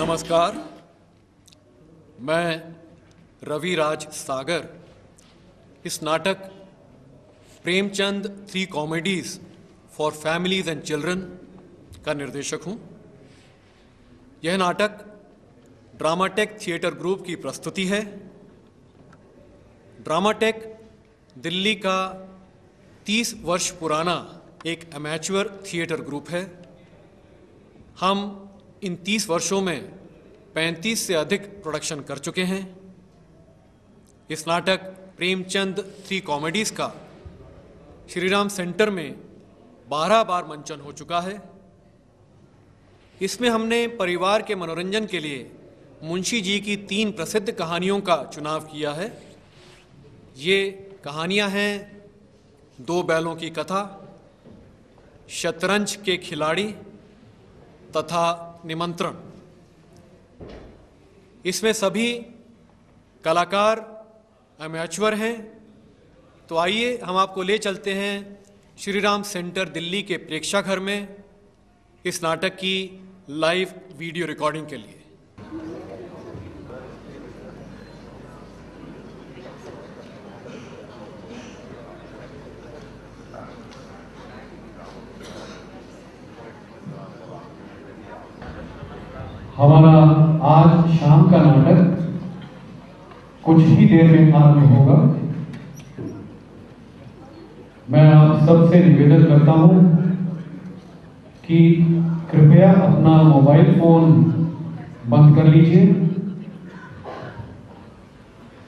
नमस्कार, मैं रविराज सागर इस नाटक Premchand 3 comedies for families and children का निर्देशक हूं। यह नाटक ड्रामाटेक थिएटर ग्रुप की प्रस्तुति है। ड्रामाटेक दिल्ली का 30 वर्ष पुराना एक एमेच्योर थिएटर ग्रुप है। हम इन 30 वर्षों में 35 से अधिक प्रोडक्शन कर चुके हैं। इस नाटक प्रेमचंद 3 कॉमेडीज का श्रीराम सेंटर में 12 बार मंचन हो चुका है। इसमें हमने परिवार के मनोरंजन के लिए मुंशी जी की 3 प्रसिद्ध कहानियों का चुनाव किया है। ये कहानियां हैं 2 बैलों की कथा, शतरंज के खिलाड़ी तथा निमंत्रण। इसमें सभी कलाकार एमेच्योर हैं। तो आइए हम आपको ले चलते हैं श्रीराम सेंटर दिल्ली के प्रेक्षाघर में इस नाटक की लाइव वीडियो रिकॉर्डिंग के लिए। हमारा आज शाम का नाटक कुछ ही देर में आरंभ होगा। मैं आप सबसे निवेदन करता हूं कि कृपया अपना मोबाइल फोन बंद कर लीजिए।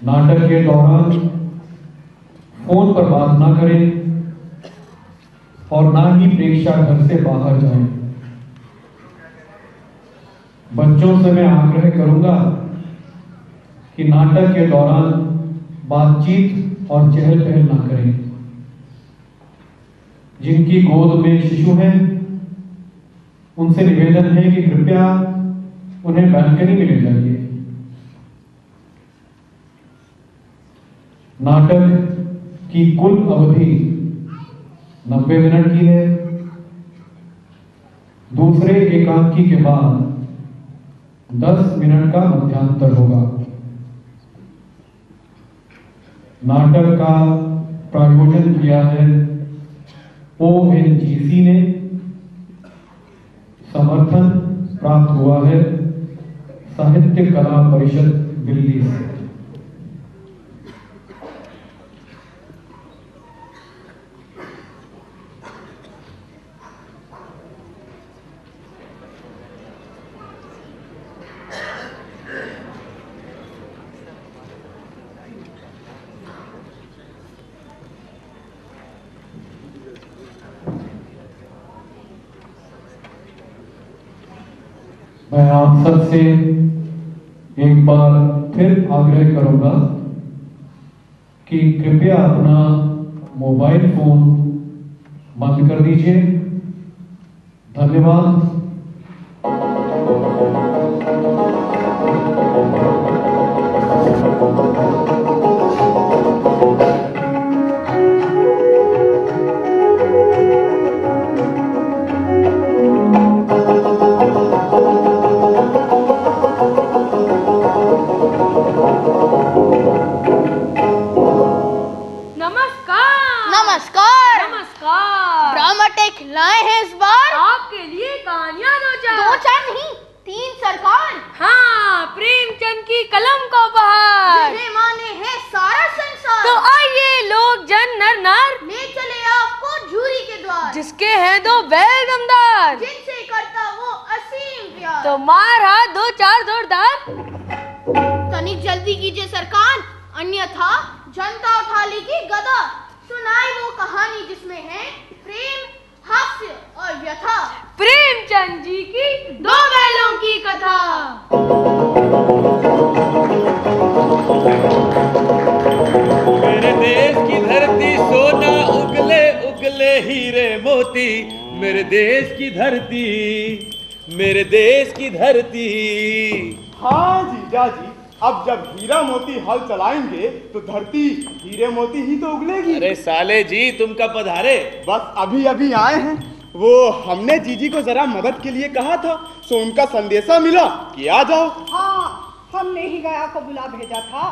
नाटक के दौरान फोन पर बात ना करें। और ना ही प्रेक्षाघर से बाहर जाएं। बच्चों से मैं आग्रह करूंगा कि नाटक के दौरान बातचीत और चहल पहल ना करें। जिनकी गोद में शिशु हैं उनसे निवेदन है कि कृपया उन्हें बालकनी में ले जाइए। नाटक की कुल अवधि 90 मिनट की है। दूसरे एकांकी के बाद 10 मिनट का मध्यांतर होगा। नाटक का प्रायोजन किया है ONGC ने। समर्थन प्राप्त हुआ है साहित्य कला परिषद दिल्ली से। मैं आप सबसे एक बार फिर आग्रह करूंगा कि कृपया अपना मोबाइल फोन बंद कर दीजिए। धन्यवाद। लाए हैं इस बार आपके लिए कहानियाँ दो चार नहीं 3 सरकार। हाँ, प्रेमचंद की कलम का उपहार। मेरे माने है सारा संसार। तो आइए लोग जन नर नार, ले चले आपको झूरी के द्वार। जिसके हैं 2 बैल दमदार, जिनसे करता वो असीम प्यार। तो मार हाथ 2-4 जोरदार। तनिक जल्दी कीजिए सरकार, अन्यथा जनता उठा लेगी गदा। सुनाई वो कहानी जिसमें है प्रेम, हास्य और व्यथा। प्रेमचंद जी की 2 बैलों की कथा। मेरे देश की धरती सोना उगले उगले हीरे मोती। मेरे देश की धरती, मेरे देश की धरती। हाँ जीजा जी, अब जब हीरा मोती हल चलाएंगे तो धरती हीरे मोती ही तो उगलेगी। अरे साले जी, तुम कब पधारे? बस अभी अभी आए हैं। वो हमने जीजी को जरा मदद के लिए कहा था, सो उनका संदेशा मिला कि आ जाओ। हाँ, हमने ही गया को बुला भेजा था।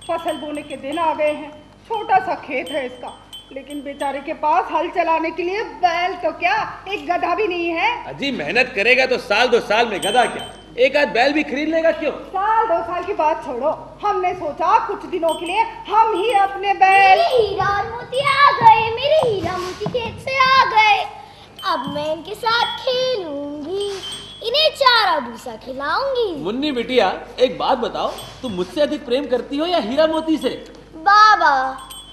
फसल बोने के दिन आ गए हैं। छोटा सा खेत है इसका, लेकिन बेचारे के पास हल चलाने के लिए बैल तो क्या, एक गधा भी नहीं है। अजी मेहनत करेगा तो साल 2 साल में गधा क्या, एक आध बैल भी खरीद लेगा। क्यों? साल 2 साल की बात छोड़ो, हमने सोचा कुछ दिनों के लिए हम ही अपने बैल। मेरे हीरा और मोती आ गए, मेरे हीरा मोती खेत से आ गए। अब मैं इनके साथ खेलूंगी, इन्हें चारा भूसा खिलाऊंगी। मुन्नी बिटिया, एक बात बताओ, तुम मुझसे अधिक प्रेम करती हो या हीरा मोती से? बाबा,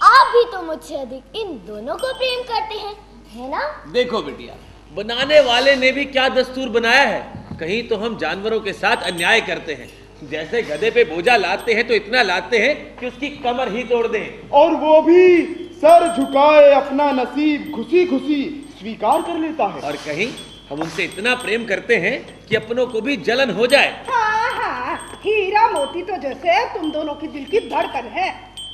आप भी तो मुझसे अधिक इन दोनों को प्रेम करते हैं, है ना? देखो बिटिया, बनाने वाले ने भी क्या दस्तूर बनाया है। कहीं तो हम जानवरों के साथ अन्याय करते हैं। जैसे गधे पे बोझा लादते हैं तो इतना लादते हैं कि उसकी कमर ही तोड़ दें। और वो भी सर झुकाए अपना नसीब खुशी खुशी स्वीकार कर लेता है। और कहीं हम उनसे इतना प्रेम करते हैं कि अपनों को भी जलन हो जाए। हाँ हाँ, हीरा मोती तो जैसे तुम दोनों की दिल की धड़कन है।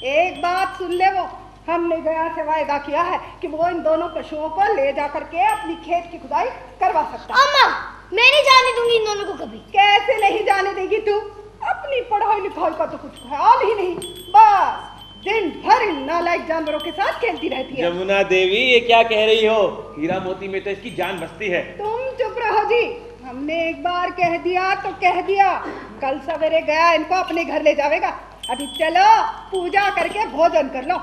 एक बात सुन ले, वो हमने गया से वायदा किया है कि वो इन दोनों पशुओं को ले जा करके अपनी खेत की खुदाई करवा सकता है। अम्मा, मैं नहीं जाने दूंगी इन दोनों को कभी। कैसे नहीं जाने देगी तू? अपनी पढ़ाई लिखाई का तो कुछ ख्याल ही नहीं, बस दिन भर इन नालायक जानवरों के साथ खेलती रहती है। जमुना देवी, ये क्या कह रही हो? हीरा मोती में तो इसकी जान बसती है। तुम चुप रहो जी, हमने एक बार कह दिया तो कह दिया। कल सवेरे गया इनको अपने घर ले जाएगा। अभी चलो पूजा करके भोजन कर लो।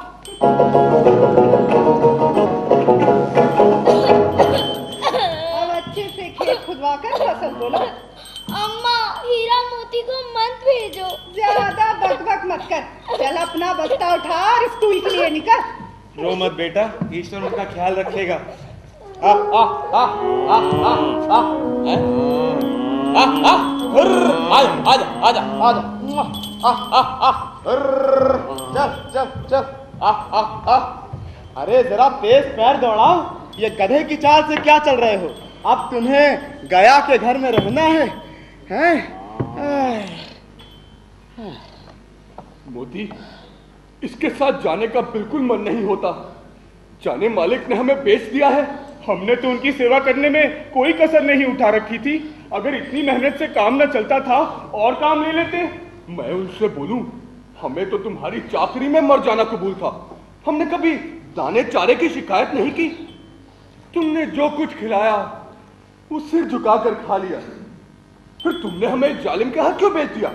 अब अच्छे से खेत खुदवा कर फसल बोलो। अम्मा, हीरा मोती को मत भेजो। ज्यादा बकबक मत कर, चल अपना बस्ता उठा और स्कूल के लिए निकल। रो मत बेटा, ईश्वर उनका ख्याल रखेगा। अरे जरा तेज पैर दौड़ाओ, ये गधे की चाल से क्या चल रहे हो? अब तुम्हें गया के घर में रहना है, हैं? मोती, इसके साथ जाने का बिल्कुल मन नहीं होता। जाने मालिक ने हमें बेच दिया है। हमने तो उनकी सेवा करने में कोई कसर नहीं उठा रखी थी। अगर इतनी मेहनत से काम न चलता था और काम ले लेते। मैं उनसे बोलूं, हमें तो तुम्हारी चाकरी में मर जाना कबूल था। हमने कभी दाने चारे की शिकायत नहीं की। तुमने जो कुछ खिलाया वो सिर झुकाकर खा लिया। फिर तुमने हमें जालिम के हाथ क्यों बेच दिया?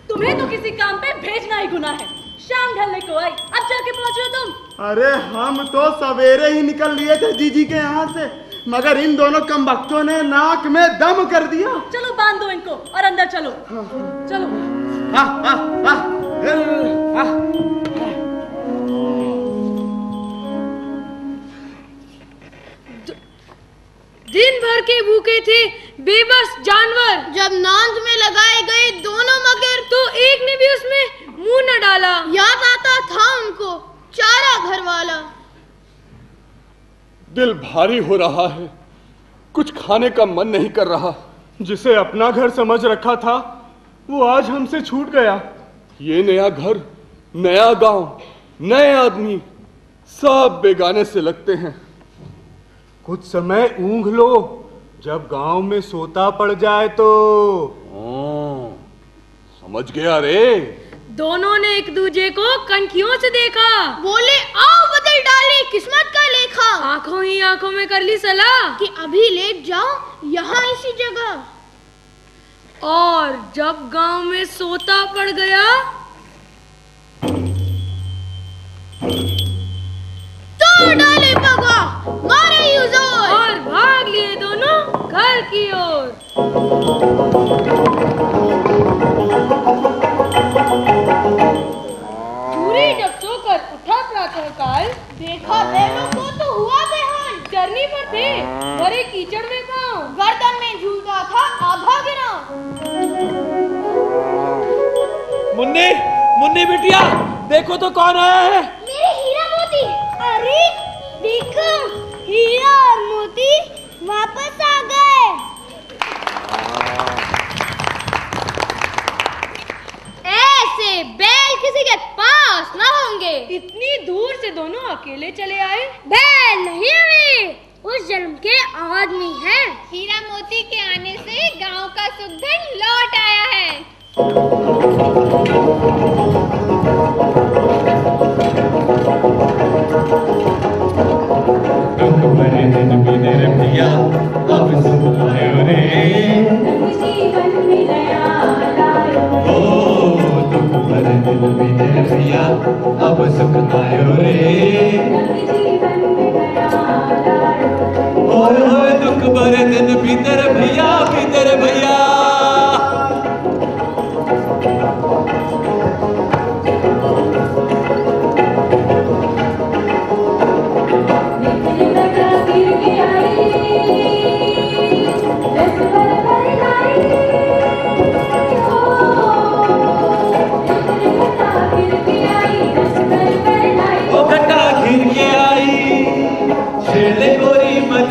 तुम्हें तो किसी काम पे भेजना ही गुनाह है। शाम ढलने को आई, अब जाके पहुंचो तुम। अरे हम तो सवेरे ही निकल लिए थे जीजी के यहाँ से, मगर इन दोनों कमबख्तों ने नाक में दम कर दिया। चलो बांध दो इनको और अंदर चलो। चलो। दिन भर के भूखे थे बेबस जानवर, जब नांद में लगाए गए दोनों मगर तो एक ने भी उसमें मुंह न डाला। याद आता था उनको चारा घर वाला। दिल भारी हो रहा है, कुछ खाने का मन नहीं कर रहा। जिसे अपना घर समझ रखा था वो आज हमसे छूट गया। ये नया घर, नया गांव, नए आदमी, सब बेगाने से लगते हैं। कुछ समय ऊँघ लो, जब गांव में सोता पड़ जाए तो। समझ गया रे। दोनों ने एक दूजे को कनखियों से देखा। बोले आओ बदल डाले किस्मत का लेखा। आंखों ही आंखों में कर ली सलाह कि अभी लेट जाओ यहाँ इसी जगह। और जब गांव में सोता पड़ गया तो डाले भगवा, मारे यूं जोर और भाग लिए दोनों घर की ओर। पूरी जब सोकर उठा प्रातःकाल, देखा बैलों को तो हुआ बेहाल। चरनी पर थे भरे कीचड़ में पांव, गर्दन में झूलता था आधा गिरा। मुन्नी, मुन्नी बिटिया, देखो तो कौन आया है। मेरे हीरा मोती। अरे देखो, हीरा और मोती वापस आ गए। ऐसे बैल किसी के पास ना होंगे। इतनी दूर से दोनों अकेले चले आए। बैल नहीं हमें, उस जन्म के आदमी हैं। हीरा मोती के आने से गांव का सुख धन लौट आया है। भैया अब सुख आयो रे, जीवन में नया लायो। ओ दुख भरे दिन बीते भैया अब सुख आयो रे, जीवन में नया लायो। ओए दुख भरे दिन बीते भैया, बीते भैया।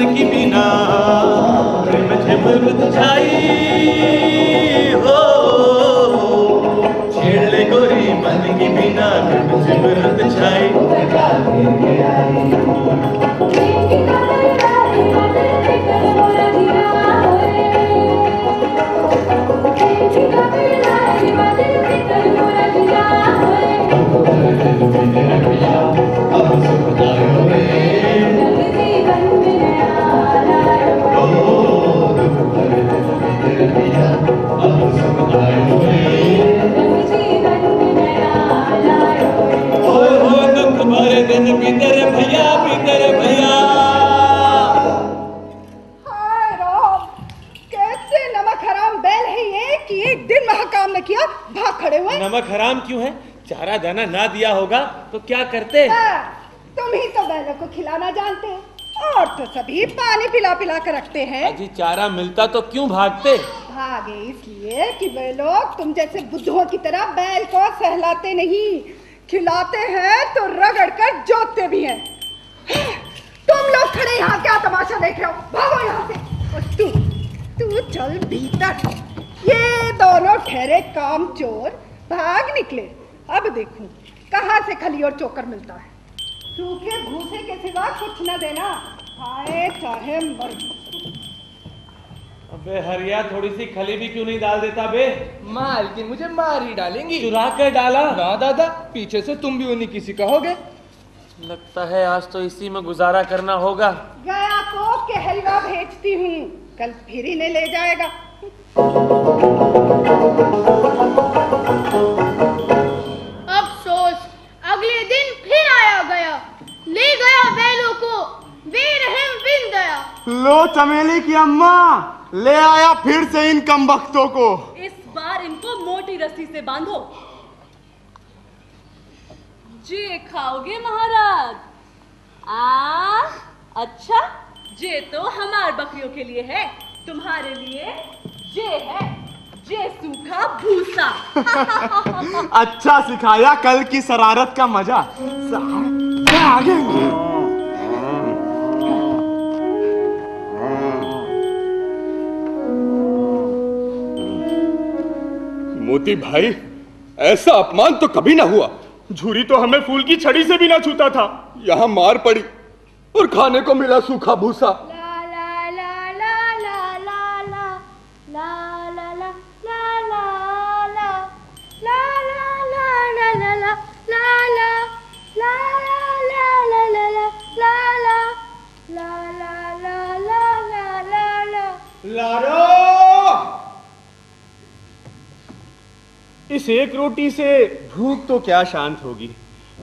की बिना मृत छाई हो, छेड़ ले गोरी मन की बिना मृत छाई। अब सुख आयो रे, नमक हराम क्यों है? चारा दाना ना दिया होगा तो क्या करते? तुम ही तो बैलों को खिलाना जानते हो, और तो सभी पानी पिला पिला कर रखते हैं। अजी चारा मिलता तो क्यों भागते? भागे इसलिए कि वे लोग तुम जैसे बुद्धुओं की तरह बैल को सहलाते नहीं, खिलाते हैं तो रगड़ कर जोतते भी हैं। तुम लोग खड़े यहाँ क्या तमाशा देख रहे हो? भागो यहाँ से। और तू चल भीतर। ये दोनों ठहरे कामचोर भाग निकले। अब देखूं कहाँ से खली और चोकर मिलता है। सूखे भूसे के सिवा कुछ न देना, खाए चाहे मर। अबे हरिया, थोड़ी सी खली भी क्यों नहीं डाल देता बे? मालकिन मुझे मार ही डालेंगी। चुरा कर डाला? ना दादा, पीछे से तुम भी उन्हीं किसी का होगे। लगता है आज तो इसी में गुजारा करना होगा। गया को कहलवा भेजती हूँ, कल फिर इन्हें ले जाएगा। अफसोस, अगले दिन फिर आया गया, ले गया बैलों को, बेरहम बिन गया। लो चमेली की अम्मा, ले आया फिर से इन कमबख्तों को। इस बार इनको मोटी रस्सी से बांधो। जे खाओगे महाराज? अच्छा, जे तो हमार बकरियों के लिए है, तुम्हारे लिए जे है, जे सूखा भूसा। अच्छा सिखाया कल की शरारत का मजा। आगे मोती भाई, ऐसा अपमान तो कभी ना हुआ। झूरी तो हमें फूल की छड़ी से भी ना छूता था, यहाँ मार पड़ी और खाने को मिला सूखा भूसा। इस एक रोटी से भूख तो क्या शांत होगी,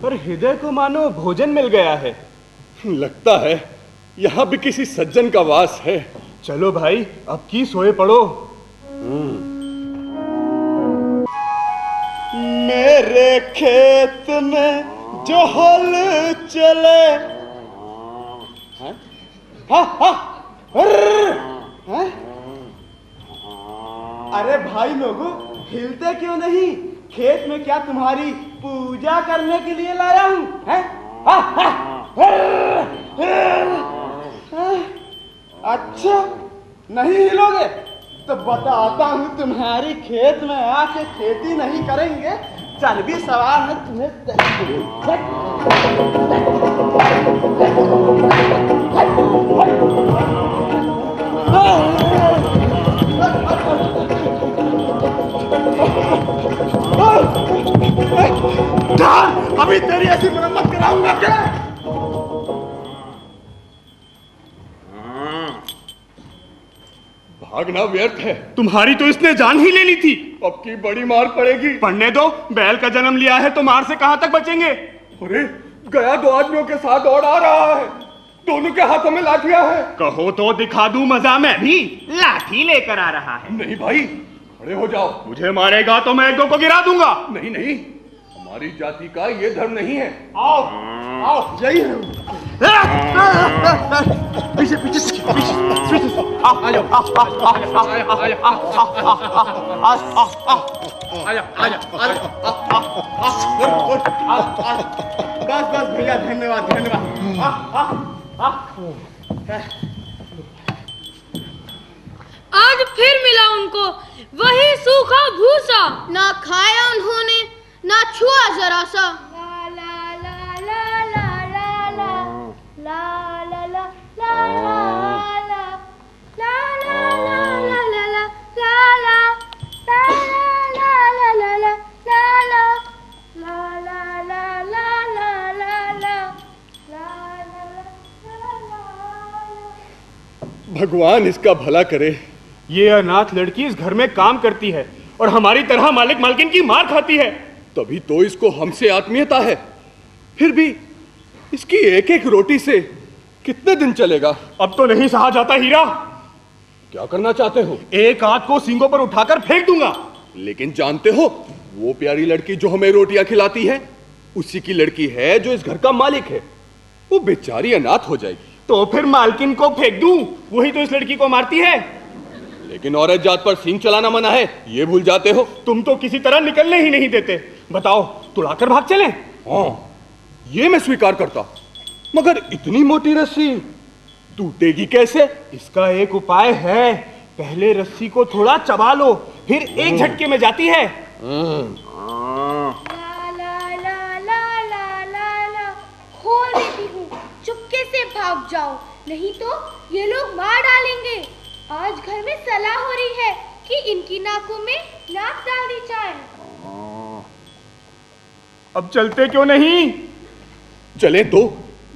पर हृदय को मानो भोजन मिल गया है। लगता है यहाँ भी किसी सज्जन का वास है। चलो भाई, अब की सोए पड़ो। मेरे खेत में जो हल चले, अरे भाई लोगों, हिलते क्यों नहीं? खेत में क्या तुम्हारी पूजा करने के लिए लाया हूं? अच्छा, नहीं हिलोगे तो बताता हूं तुम्हारी खेत में आके खेती नहीं करेंगे, चल भी सवार है तुम्हें। अभी तेरी ऐसी मरम्मत कराऊंगा क्या? भागना व्यर्थ है, तुम्हारी तो इसने जान ही ले ली थी, अब की बड़ी मार पड़ेगी। पढ़ने दो, बैल का जन्म लिया है तो मार से कहां तक बचेंगे? अरे गया दो आदमियों के साथ दौड़ आ रहा है, दोनों के हाथों में लाठियां हैं। कहो तो दिखा दूं मजा, मैं भी लाठी लेकर आ रहा है। नहीं भाई, खड़े हो जाओ। मुझे मारेगा तो मैं एक दो को गिरा दूंगा। नहीं नहीं, हमारी जाति का ये धर्म नहीं है। आओ आओ, यही है। पीछे पीछे पीछे आ जाओ, बस बस भैया, धन्यवाद धन्यवाद। आज फिर मिला उनको वही सूखा भूसा, ना खाया उन्होंने, ना छुआ जरा सा। ला ला ला ला ला ला ला ला ला ला भगवान इसका भला करे। ये अनाथ लड़की इस घर में काम करती है और हमारी तरह मालिक मालकिन की मार खाती है। तभी तो इसको हमसे आत्मीयता है, फिर भी इसकी एक एक रोटी से कितने दिन चलेगा? अब तो नहीं सहा जाता हीरा। क्या करना चाहते हो? एक हाथ को सींगों पर उठाकर फेंक दूंगा। लेकिन जानते हो वो प्यारी लड़की जो हमें रोटियां खिलाती है उसी की लड़की है जो इस घर का मालिक है। वो बेचारी अनाथ हो जाएगी। तो फिर मालकिन को फेंक दूं, वही तो इस लड़की को मारती है। लेकिन औरत जात पर सींग चलाना मना है, ये भूल जाते हो। तुम तो किसी तरह निकलने ही नहीं देते। बताओ, तुड़ाकर भाग चले? हाँ, ये मैं स्वीकार करता, मगर इतनी मोटी रस्सी टूटेगी कैसे? इसका एक उपाय है। पहले रस्सी को थोड़ा चबा लो, फिर एक झटके में जाती है। खोल देती हूँ, चुपके से भाग जाओ, नहीं तो ये लोग मार डालेंगे। आज घर में सलाह हो रही है कि इनकी नाकों में नाक डाल दी जाए। अब चलते क्यों नहीं? चले तो,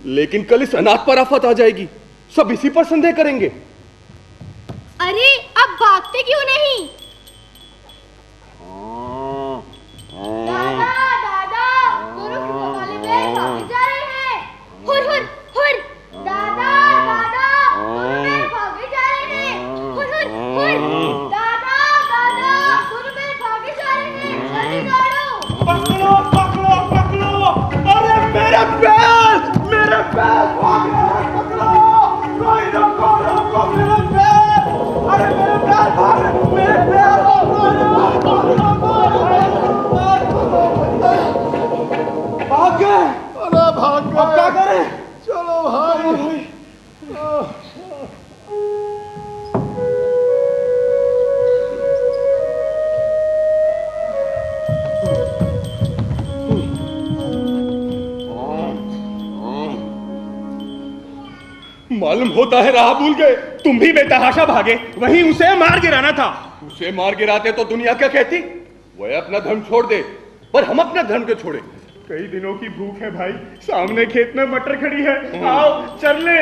लेकिन कल इस अनाथ पर आफत आ जाएगी, सब इसी पर संदेह करेंगे। अरे अब भागते क्यों नहीं? दादा दादा, दोनों की कमाले में भागे जा रहे हैं। हुर हुर हुर, दादा दादा, दोनों में भागे जा रहे हैं। हुर हुर हुर, दादा दादा, दोनों में भागे जा रहे हैं। जल्दी दौड़ो। पकड़ो पकड़ो पकड़ो! अरे मेरे पैर, मेरे पैर भाग रहे हैं, पकड़ो! कोई रोको रोको मेरे पैर! अरे मेरे पैर भाग रहे हैं, मेरे पैर भाग गए। अरे भाग गए। अब क्या करें? चलो भाई। मालूम होता है राह भूल गए। तुम भी बेतहाशा भागे, वहीं उसे मार गिराना था। उसे मार गिराते तो दुनिया क्या कहती? वह अपना धर्म छोड़ दे, पर हम अपना धर्म क्यों छोड़े? कई दिनों की भूख है भाई। सामने खेत में मटर खड़ी है, आओ चल ले।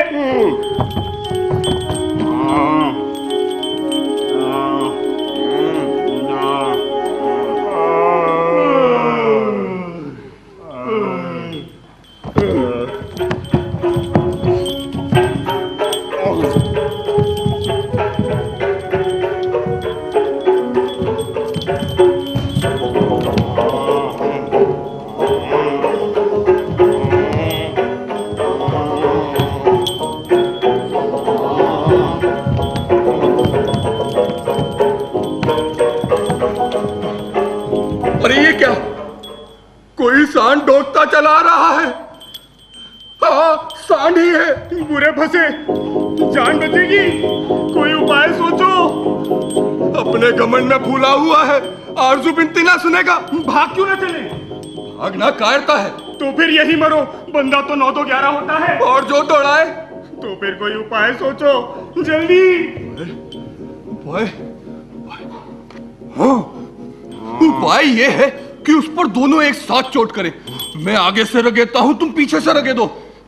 सांड डोकता चला रहा है। हाँ, सांड ही है। बुरे फंसे, जान बचेगी, कोई उपाय सोचो। अपने घमंड में फूला हुआ है, आरज़ू बिनती ना सुनेगा। भाग क्यों ना चले? भागना कायरता है। तो फिर यही मरो, बंदा तो 9 तो 11 होता है। और जो दौड़ाए। तो फिर कोई उपाय सोचो, जल्दी। उपाय? हाँ, उपाय ये है कि उस पर दोनों एक साथ चोट करें। मैं आगे से रगेता हूं, तुम पीछे से रगे दो।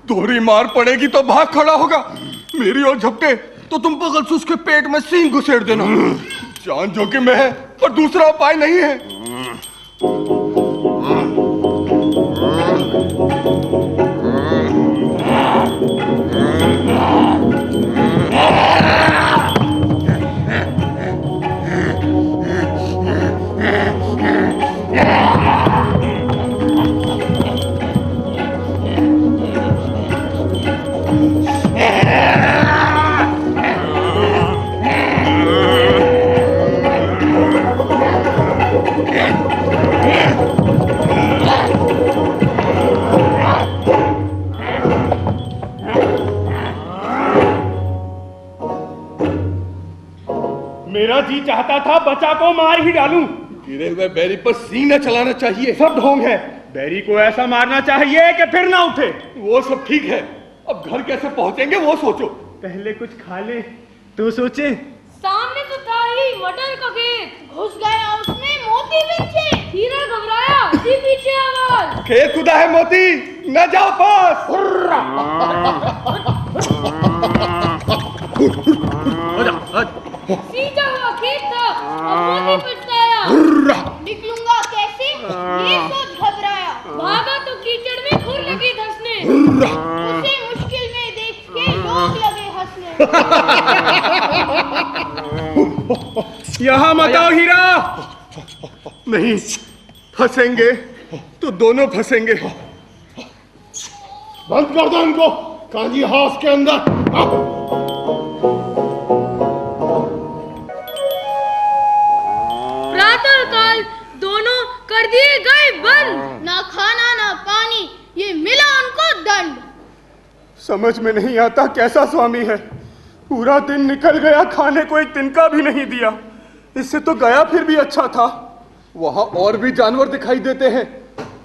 दोहरी मार पड़ेगी तो भाग खड़ा होगा। मेरी ओर झपटे तो तुम बगल से उसके पेट में सींग घुसेड़ देना। जान जोखिम में है, पर दूसरा उपाय नहीं है। मेरा जी चाहता था बच्चा को मार ही डालूं। गिरे हुए बैरी पर सींग न चलाना चाहिए। सब ढोंग है। बैरी को ऐसा मारना चाहिए कि फिर ना उठे। वो सब ठीक है, अब घर कैसे पहुंचेंगे वो सोचो। पहले कुछ खा ले तो सोचे। सामने तो था ही मटर का खेत, घुस गया उसमें मोती पीछे। हीरा घबराया, उसी पीछे आवाज। खेत खुदा है मोती, न जाओ पास। सीधा हुआ खेत था, अब मोती पछताया। निकलूंगा कैसे, ये सोच घबराया। भागा तो कीचड़ में खुर लगी धंसने। उसे मुश्किल में देख के लोग लगे हंसने। यहाँ मत आओ हीरा। नहीं, फंसेंगे तो दोनों फंसेंगे। बंद कर दो इनको कांजी हाउस के अंदर। प्रातः काल दोनों कर दिए गए बंद, ना खाना ना पानी, ये मिला उनको दंड। समझ में नहीं आता कैसा स्वामी है, पूरा दिन निकल गया, खाने को एक तिनका भी नहीं दिया। इससे तो गया फिर भी अच्छा था। वहां और भी जानवर दिखाई देते हैं,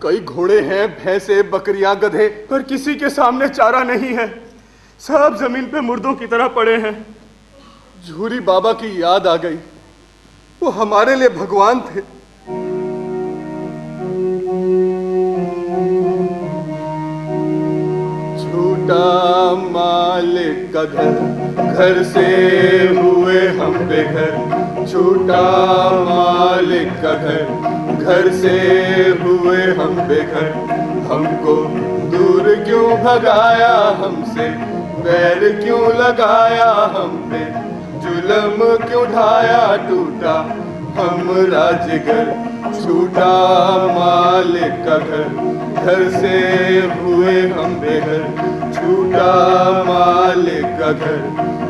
कई घोड़े हैं, भैंसे, बकरियां, गधे, पर किसी के सामने चारा नहीं है। सब जमीन पे मुर्दों की तरह पड़े हैं। झूरी बाबा की याद आ गई, वो हमारे लिए भगवान थे। झूठा मालिक का घर, घर से हुए हम बेघर। झूठा मालिक का घर, घर से हुए हम बेघर। हमको दूर क्यों भगाया, हमसे बैर क्यों लगाया, हम पे जुल्म क्यों ढाया, टूटा हमरा जिगर। झूठा मालिक का घर, घर से हुए हम बेघर। झूठा मालिक का घर,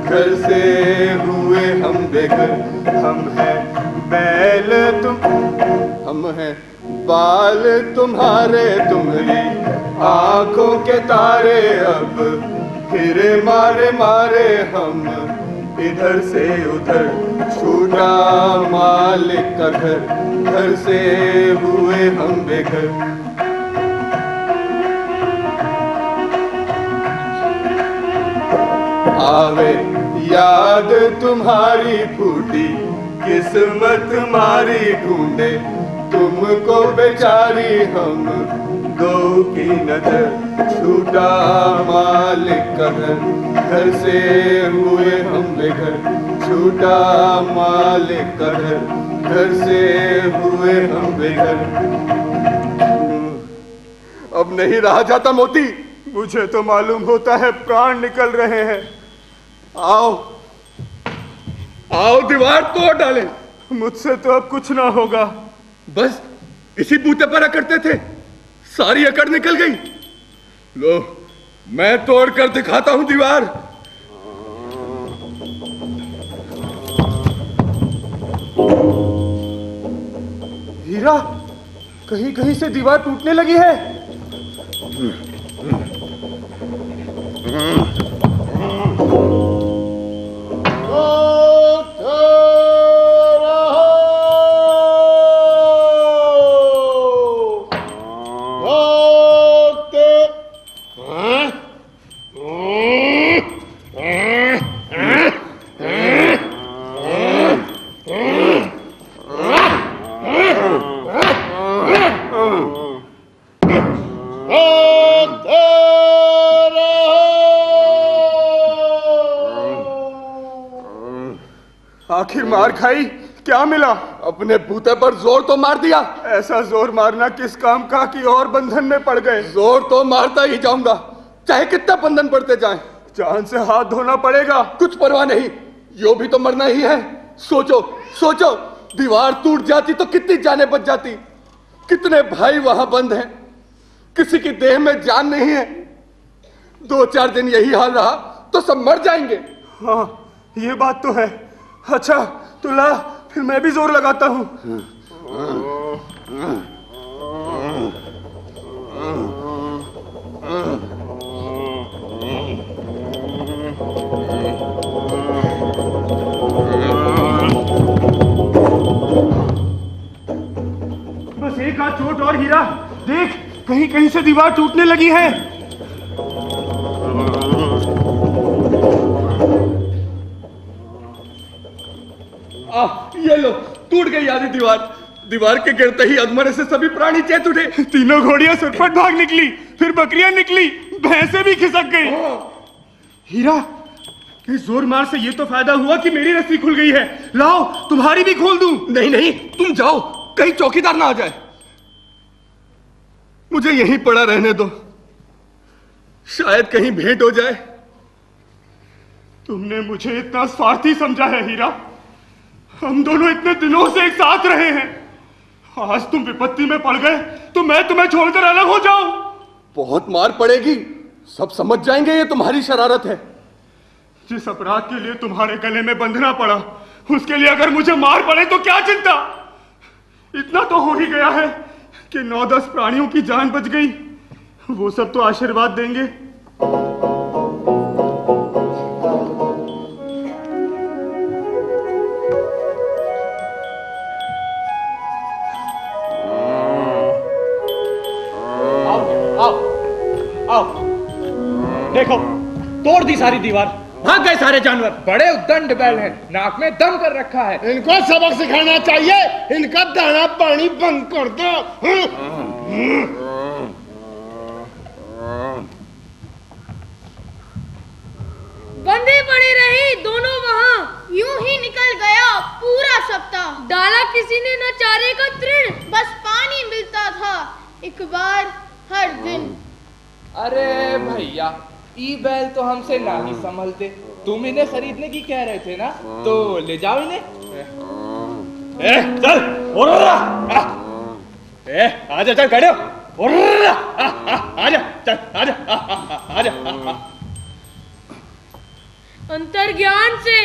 घर से हुए हम बेघर। हम हैं बैल हम हैं बाल तुम्हारे, तुम्हारी आंखों के तारे। अब फिरे मारे मारे हम इधर से उधर। छूटा मालिक का घर, घर से हुए हम बेघर। आवे याद तुम्हारी फूटी किस्मत मारी, ढूंढे तुमको बेचारी हम दो की नजर। छूटा मालिक का घर, घर से हुए हम बेघर। छूटा मालिक का घर, घर से हुए हम बेघर। अब नहीं रहा जाता मोती, मुझे तो मालूम होता है प्राण निकल रहे हैं। आओ आओ दीवार तोड़ डालें। मुझसे तो अब कुछ ना होगा। बस इसी बूते पर अकड़ते थे, सारी अकड़ निकल गई। लो मैं तोड़ कर दिखाता हूं दीवार। हीरा, कहीं कहीं से दीवार टूटने लगी है। आखिर मार खाई, क्या मिला? अपने बूते पर जोर तो मार दिया। ऐसा जोर मारना किस काम का कि और बंधन में पड़ गए। जोर तो मारता ही जाऊंगा, चाहे कितना बंधन पड़ते जाएं। जान से हाथ धोना पड़ेगा। कुछ परवाह नहीं, यो भी तो मरना ही है। सोचो सोचो, दीवार टूट जाती तो कितनी जानें बच जाती। कितने भाई वहां बंद हैं, किसी की देह में जान नहीं है। 2-4 दिन यही हाल रहा तो सब मर जाएंगे। हाँ ये बात तो है। अच्छा तो ला, फिर मैं भी जोर लगाता हूं। बस एक आध चोट और हीरा, देख कहीं कहीं से दीवार टूटने लगी है। ये लो, टूट गई आधी दीवार। दीवार के गिरते ही अधमरे से सभी प्राणी चेत उठे। तीनों घोड़ियां सुरपट भाग निकली, फिर बकरियां निकली, भैंसे भी खिसक गई। हीरा, इस जोर मार से ये तो फायदा हुआ कि मेरी रस्सी खुल गई है। लाओ तुम्हारी भी खोल दूं। नहीं नहीं, तुम जाओ, कहीं चौकीदार ना आ जाए। मुझे यहीं पड़ा रहने दो, शायद कहीं भेंट हो जाए। तुमने मुझे इतना स्वार्थी समझा है हीरा। हम दोनों इतने दिनों से एक साथ रहे हैं आज तुम विपत्ति में पड़ गए तो मैं तुम्हें छोड़कर अलग हो जाऊं? बहुत मार पड़ेगी, सब समझ जाएंगे ये तुम्हारी शरारत है। जिस अपराध के लिए तुम्हारे गले में बंधना पड़ा, उसके लिए अगर मुझे मार पड़े तो क्या चिंता। इतना तो हो ही गया है कि 9-10 प्राणियों की जान बच गई, वो सब तो आशीर्वाद देंगे। आओ, देखो, तोड़ दी सारी दीवार, भाग गए सारे जानवर। बड़े उद्दंड बैल हैं, नाक में दम कर रखा है। इनको सबक सिखाना चाहिए, इनका दाना पानी बंद कर दो। बंदी पड़ी रही दोनों वहाँ, यूं ही निकल गया पूरा सप्ताह। डाला किसी ने न चारे का तृण, बस पानी मिलता था एक बार हर दिन। अरे भैया, ई बैल तो हमसे ना ही संभलते, तुम इन्हें खरीदने की कह रहे थे ना, तो ले जाओ इन्हें। चल, आजा, चल खड़े हो, आजा, चल, आजा। अंतर्ज्ञान से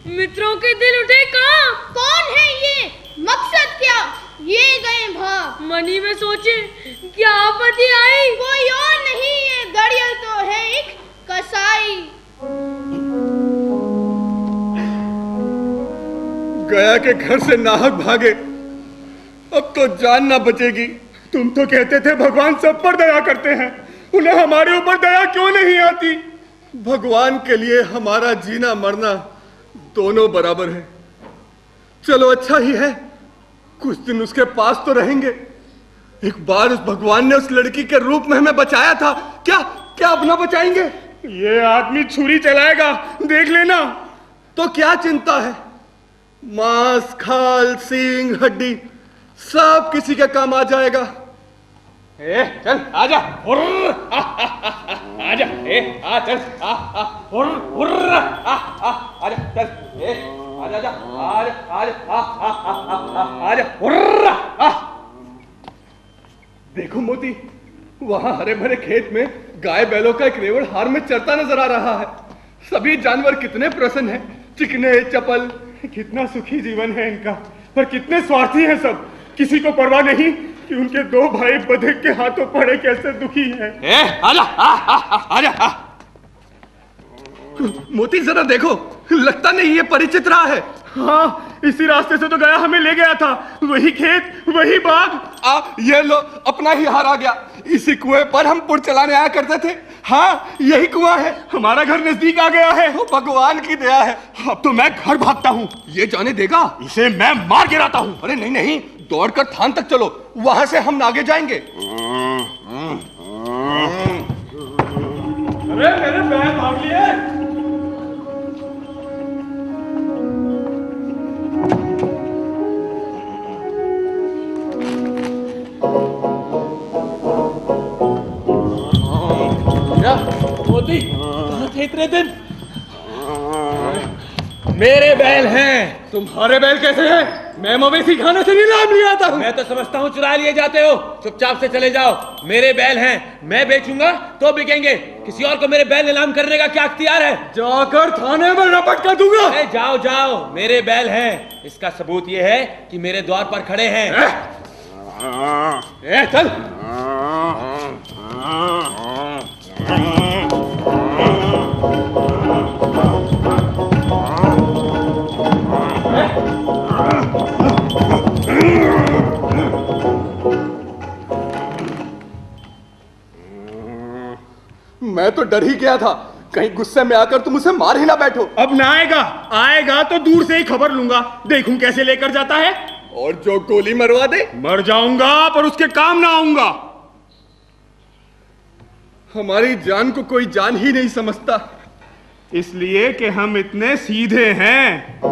मित्रों के दिल उठे कहाँ? कौन है ये? मकसद क्या? ये गए भाग। मनी में सोचे क्या आपत्ति आई? कोई और नहीं, ये गड़ियल तो है एक कसाई। गया के घर से नाहक भागे, अब तो जान ना बचेगी। तुम तो कहते थे भगवान सब पर दया करते हैं, उन्हें हमारे ऊपर दया क्यों नहीं आती? भगवान के लिए हमारा जीना मरना दोनों बराबर है। चलो अच्छा ही है, कुछ दिन उसके पास तो रहेंगे। एक बार उस भगवान ने उस लड़की के रूप में हमें बचाया था, क्या अब ना बचाएंगे? ये आदमी छुरी चलाएगा, देख लेना। तो क्या चिंता है? मांस, खाल, सींग, हड्डी सब किसी के काम आ जाएगा। चल आजा, आजा, चल, आजा, चल, आजा, आजा। देखो मोती, वहां हरे भरे खेत में गाय बैलों का एक रेवड़ हार में चरता नजर आ रहा है। सभी जानवर कितने प्रसन्न हैं, चिकने चपल, कितना सुखी जीवन है इनका। पर कितने स्वार्थी हैं सब, किसी को परवाह नहीं कि उनके 2 भाई बधे के हाथों पड़े कैसे दुखी हैं। आजा, आजा। मोती जरा देखो, लगता नहीं ये परिचित रहा है। हाँ, इसी रास्ते से तो गया हमें ले गया था, वही खेत, वही बाग। ये लो, अपना ही हार आ गया। इसी कुएं पर हम पुर चलाने आया करते थे। हाँ, यही कुआं है, हमारा घर नजदीक आ गया है। भगवान की दया है। अब तो मैं घर भागता हूँ। ये जाने देगा? इसे मैं मार गिराता हूँ। अरे नहीं, दौड़कर थान तक चलो, वहां से हम आगे जाएंगे। अरे मेरे पैर भाग लिए। मोती, कहाँ थे इतने दिन? मेरे बैल हैं। तुम्हारे बैल कैसे हैं? मैं मवेशी खाने से नीलाम ले आता हूँ। मैं तो समझता हूँ चुरा लिए जाते हो। चुपचाप से चले जाओ। मेरे बैल हैं, मैं बेचूंगा तो बिकेंगे। किसी और को मेरे बैल नीलाम करने का क्या अख्तियार है? जाकर थाने में रपट कर दूंगा। जाओ, मेरे बैल हैं। इसका सबूत ये है कि मेरे द्वार पर खड़े हैं। चल। मैं तो डर ही गया था, कहीं गुस्से में आकर तुम उसे मार ही ना बैठो। अब ना आएगा तो दूर से ही खबर लूंगा, देखूं कैसे लेकर जाता है। और जो गोली मरवा दे, मर जाऊंगा पर उसके काम ना आऊंगा। हमारी जान को कोई जान ही नहीं समझता, इसलिए कि हम इतने सीधे हैं।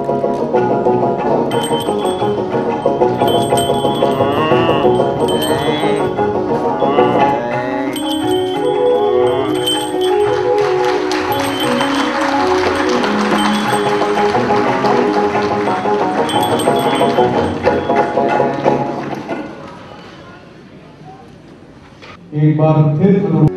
एक बार फिर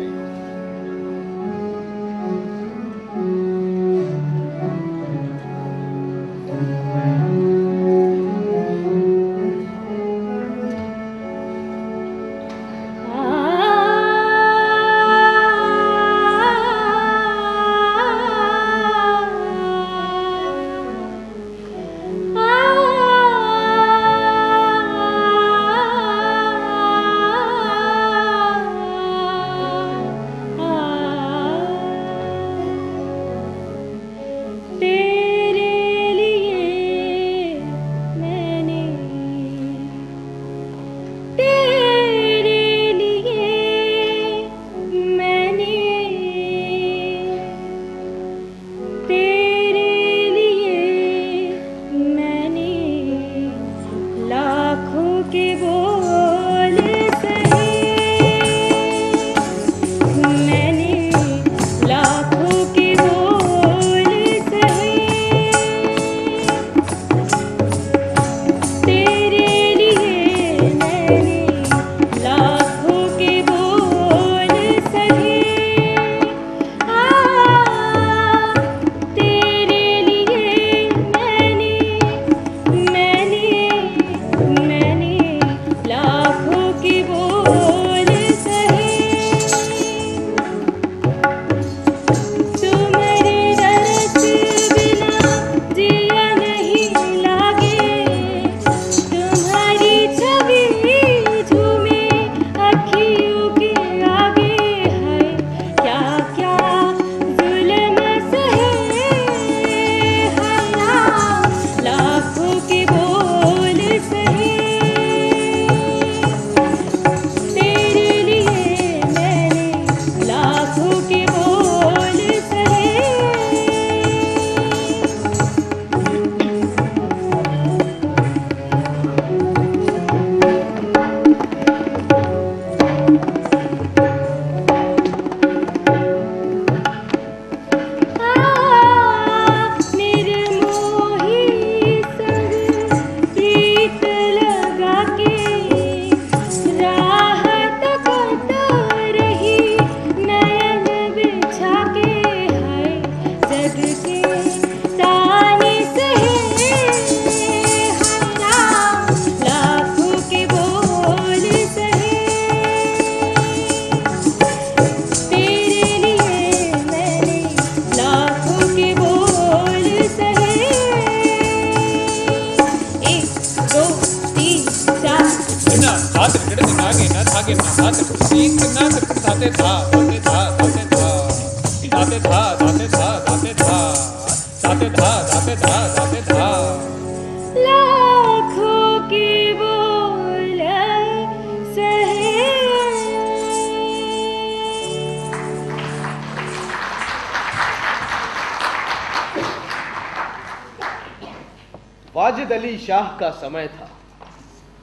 वाजिद अली शाह का समय था।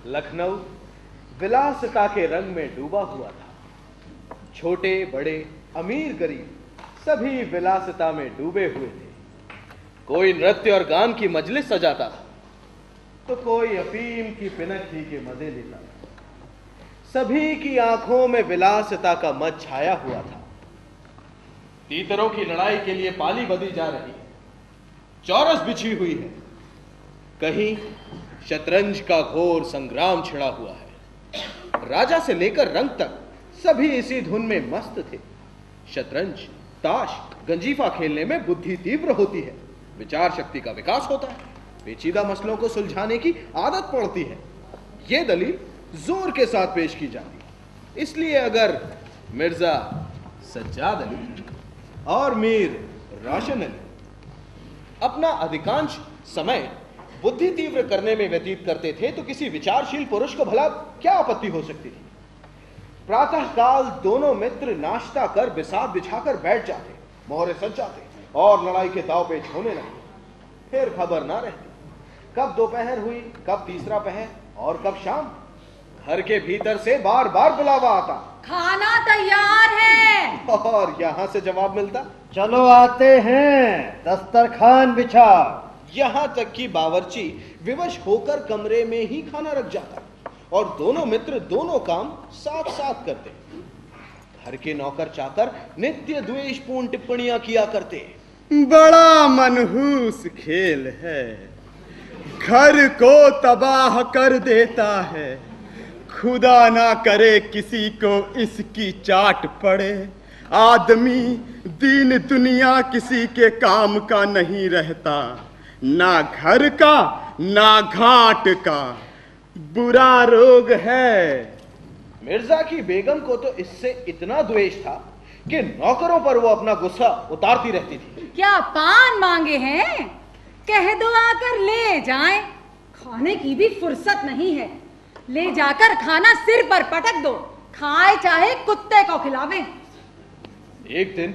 लखनऊ विलासिता के रंग में डूबा हुआ था। छोटे बड़े अमीर गरीब सभी विलासिता में डूबे हुए थे। कोई नृत्य और गान की मजलिस सजाता था तो कोई अफीम की पिनक ही के मजे लेता था। सभी की आंखों में विलासिता का मद छाया हुआ था। तीतरों की लड़ाई के लिए पाली बंधी जा रही, चौरस बिछी हुई है। कहीं शतरंज का घोर संग्राम छिड़ा हुआ है। राजा से लेकर रंग तक सभी इसी धुन में मस्त थे। शतरंज, ताश, गंजीफा खेलने में बुद्धि तीव्र होती है, विचार शक्ति का विकास होता है, पेचीदा मसलों को सुलझाने की आदत पड़ती है। ये दलील जोर के साथ पेश की जाती है। इसलिए अगर मिर्जा सज्जाद अली और मीर रोशन अली अपना अधिकांश समय बुद्धि तीव्र करने में व्यतीत करते थे तो किसी विचारशील पुरुष को भला क्या आपत्ति हो सकती थी। प्रातः काल दोनों मित्र नाश्ता कर बिसात बिछाकर बैठ जाते, मोहरे सज जाते और लड़ाई के दाव पेच होने लगे। फिर खबर ना रहती कब दोपहर हुई, कब तीसरा पहर और कब शाम। घर के भीतर से बार बार बुलावा आता, खाना तैयार है। और यहाँ से जवाब मिलता, चलो आते हैं, दस्तरखान बिछा। यहां तक कि बावर्ची विवश होकर कमरे में ही खाना रख जाता और दोनों मित्र दोनों काम साथ साथ करते। घर के नौकर चाकर नित्य द्वेषपूर्ण टिप्पणियां किया करते। बड़ा मनहूस खेल है, घर को तबाह कर देता है। खुदा ना करे किसी को इसकी चाट पड़े। आदमी दीन दुनिया किसी के काम का नहीं रहता, ना घर का ना घाट का। बुरा रोग है। मिर्जा की बेगम को तो इससे इतना द्वेष था कि नौकरों पर वो अपना गुस्सा उतारती रहती थी। क्या पान मांगे हैं? कह दो आकर ले जाएं। खाने की भी फुर्सत नहीं है। ले जाकर खाना सिर पर पटक दो, खाए चाहे कुत्ते को खिलावे। एक दिन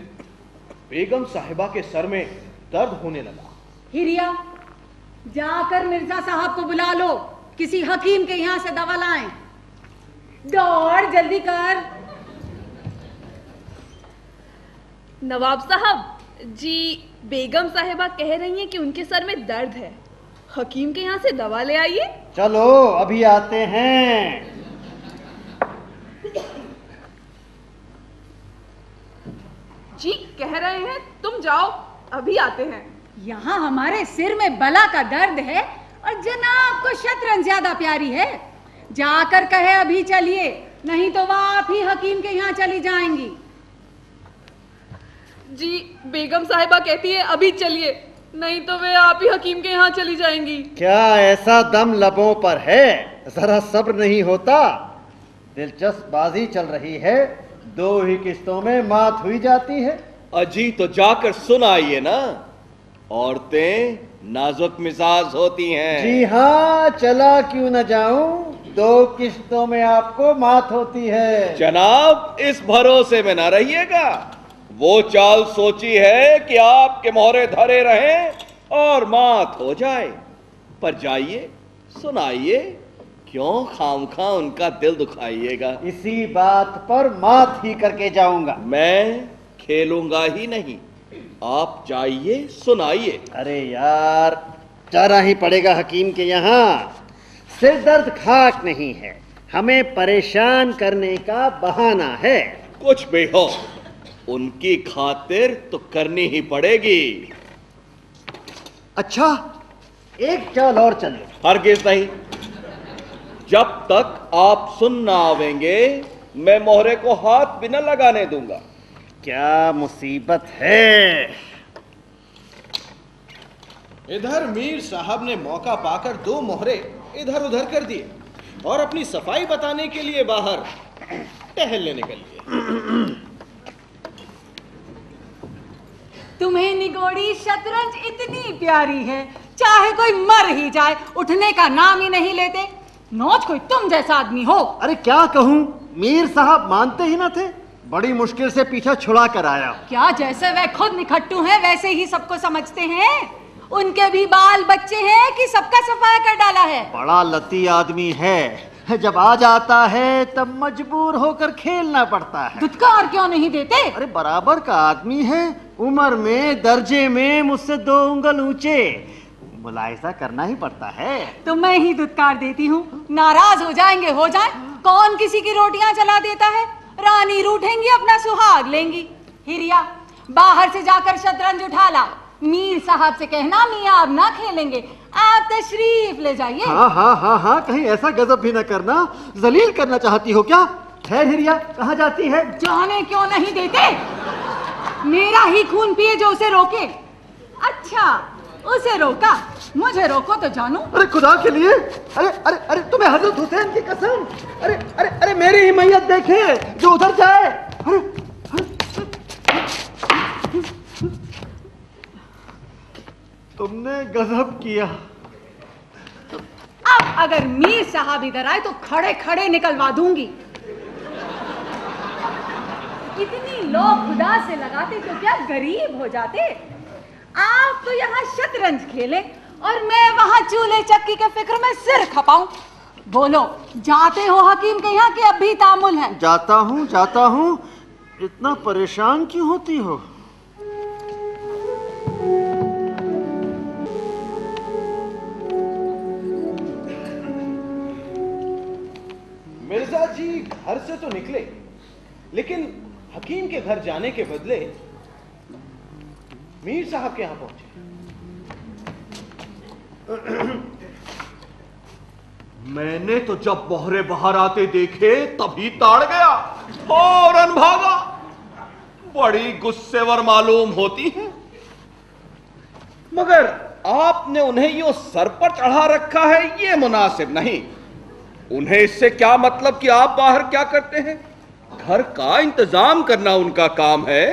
बेगम साहिबा के सर में दर्द होने लगा। हिरिया, जाकर मिर्जा साहब को बुला लो, किसी हकीम के यहाँ से दवा लाएं। दौड़, जल्दी कर। नवाब साहब जी, बेगम साहिबा कह रही हैं कि उनके सर में दर्द है, हकीम के यहाँ से दवा ले आइए। चलो अभी आते हैं। जी कह रहे हैं तुम जाओ, अभी आते हैं। यहाँ हमारे सिर में बला का दर्द है और जनाब को शतरंज ज्यादा प्यारी है। जाकर कहे अभी चलिए, नहीं तो वह आप ही हकीम के यहाँ चली जाएंगी। जी बेगम साहिबा कहती है अभी चलिए, नहीं तो वे आप ही हकीम के यहाँ चली जाएंगी। क्या ऐसा दम लबों पर है? जरा सब्र नहीं होता? दिलचस्प बाजी चल रही है, 2 ही किस्तों में मात हुई जाती है। अजी तो जाकर सुन आइए ना, औरतें नाजुक मिजाज होती हैं। जी हाँ, चला क्यों न जाऊं, 2 किस्तों में आपको मात होती है। जनाब इस भरोसे में ना रहिएगा। वो चाल सोची है कि आपके मोहरे धरे रहें और मात हो जाए। पर जाइए, सुनाइए, क्यों खामखा उनका दिल दुखाइएगा। इसी बात पर मात ही करके जाऊंगा। मैं खेलूंगा ही नहीं, आप जाइए, सुनाइए। अरे यार, जाना ही पड़ेगा हकीम के यहाँ। सिर दर्द खाक नहीं है, हमें परेशान करने का बहाना है। कुछ भी हो, उनकी खातिर तो करनी ही पड़ेगी। अच्छा, एक चाल और चले। हरगिज नहीं, जब तक आप सुन ना आवेंगे मैं मोहरे को हाथ भी न लगाने दूंगा। क्या मुसीबत है। इधर मीर साहब ने मौका पाकर 2 मोहरे इधर उधर कर दिए और अपनी सफाई बताने के लिए बाहर टहलने निकल लिए। तुम्हें निगोड़ी शतरंज इतनी प्यारी है, चाहे कोई मर ही जाए उठने का नाम ही नहीं लेते। नौच कोई तुम जैसा आदमी हो। अरे क्या कहूँ, मीर साहब मानते ही न थे, बड़ी मुश्किल से पीछा छुड़ा कर आया। क्या जैसे वह खुद निखट्टू हैं वैसे ही सबको समझते हैं? उनके भी बाल बच्चे हैं कि सबका सफाया कर डाला है? बड़ा लती आदमी है, जब आ जाता है तब मजबूर होकर खेलना पड़ता है। दुत्कार क्यों नहीं देते? अरे बराबर का आदमी है, उम्र में दर्जे में मुझसे 2 उंगल ऊंचे, मुलाहिजा करना ही पड़ता है। तो मैं ही दुत्कार देती हूँ, नाराज हो जाएंगे हो जाए, कौन किसी की रोटियां चला देता है। रानी रूठेंगी अपना सुहाग लेंगी। हिरिया, बाहर से जाकर शतरंज उठा ला। मीर साहब से कहना मियाँ अब ना खेलेंगे, आप तशरीफ ले जाइए। हाँ हाँ हाँ हाँ, कहीं ऐसा गजब भी ना करना, जलील करना चाहती हो क्या? खैर हिरिया, कहाँ जाती है? जाने क्यों नहीं देते? मेरा ही खून पिए जो उसे रोके। अच्छा, उसे रोका, मुझे रोको तो जानू। अरे खुदा के लिए, अरे अरे अरे तुम्हें हजरत हुसैन की कसम, अरे अरे अरे मेरी ही मैयत देखे जो उधर जाए। अरे, तुमने गजब किया। अब अगर मीर साहब इधर आए तो खड़े खड़े निकलवा दूंगी। इतनी लोग खुदा से लगाते तो क्या गरीब हो जाते। आप तो यहाँ शतरंज खेलें और मैं वहाँ चूल्हे चक्की के फिक्र में सिर खपाऊं। बोलो, जाते हो हकीम के यहाँ कि अब भी तामुल है? जाता हूँ। इतना परेशान क्यों होती हो? मिर्जा जी घर से तो निकले, लेकिन हकीम के घर जाने के बदले मीर साहब के यहां पहुंचे। मैंने तो जब बोहरे बाहर आते देखे तभी ताड़ गया, फौरन भागा। बड़ी गुस्सेवर मालूम होती है, मगर आपने उन्हें यो सर पर चढ़ा रखा है, ये मुनासिब नहीं। उन्हें इससे क्या मतलब कि आप बाहर क्या करते हैं? घर का इंतजाम करना उनका काम है,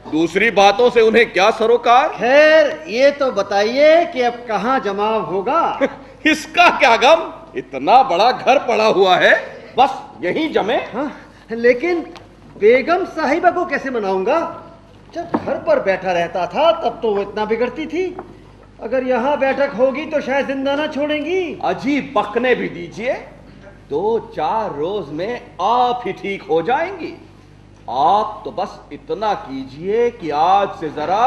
दूसरी बातों से उन्हें क्या सरोकार। खैर ये तो बताइए कि अब कहाँ जमाव होगा? इसका क्या गम, इतना बड़ा घर पड़ा हुआ है, बस यहीं जमे। हाँ, लेकिन बेगम साहिबा को कैसे मनाऊंगा? जब घर पर बैठा रहता था तब तो वो इतना बिगड़ती थी, अगर यहाँ बैठक होगी तो शायद जिंदा ना छोड़ेंगी। अजीब बकने भी दीजिए, 2-4 रोज में आप ही ठीक हो जाएंगी। आप तो बस इतना कीजिए कि आज से जरा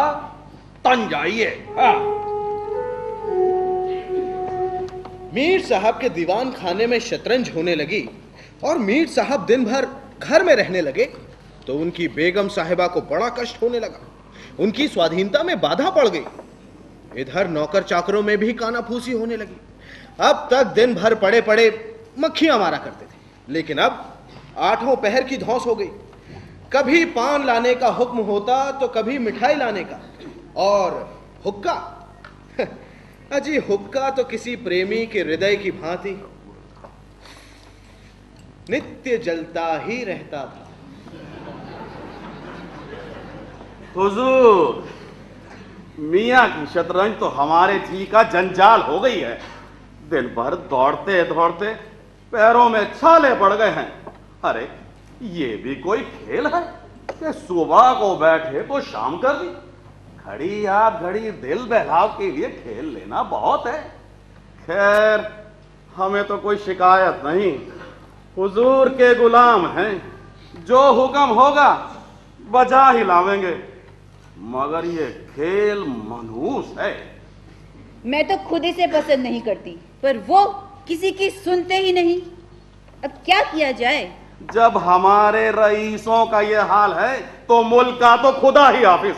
तन जाइए। हाँ। मीर साहब के दीवान खाने में शतरंज होने लगी और मीर साहब दिन भर घर में रहने लगे तो उनकी बेगम साहिबा को बड़ा कष्ट होने लगा। उनकी स्वाधीनता में बाधा पड़ गई। इधर नौकर चाकरों में भी कानाफूसी होने लगी। अब तक दिन भर पड़े पड़े मक्खियां मारा करते थे, लेकिन अब 8वें पहर की धौंस हो गई। कभी पान लाने का हुक्म होता तो कभी मिठाई लाने का, और हुक्का अजी हुक्का तो किसी प्रेमी के हृदय की भांति नित्य जलता ही रहता था। हुजूर, मियाँ की शतरंज तो हमारे जी का जंजाल हो गई है। दिन भर दौड़ते दौड़ते पैरों में छाले पड़ गए हैं। अरे ये भी कोई खेल है कि सुबह को बैठे तो शाम कर दी। घड़ी आप घड़ी दिल बहलाव के लिए खेल लेना बहुत है। खैर हमें तो कोई शिकायत नहीं, हुजूर के गुलाम हैं, जो हुक्म होगा बजा ही लावेंगे। मगर ये खेल मनहूस है। मैं तो खुद इसे पसंद नहीं करती, पर वो किसी की सुनते ही नहीं। अब क्या किया जाए? जब हमारे रईसों का ये हाल है तो मुल्क का तो खुदा ही हाफिज।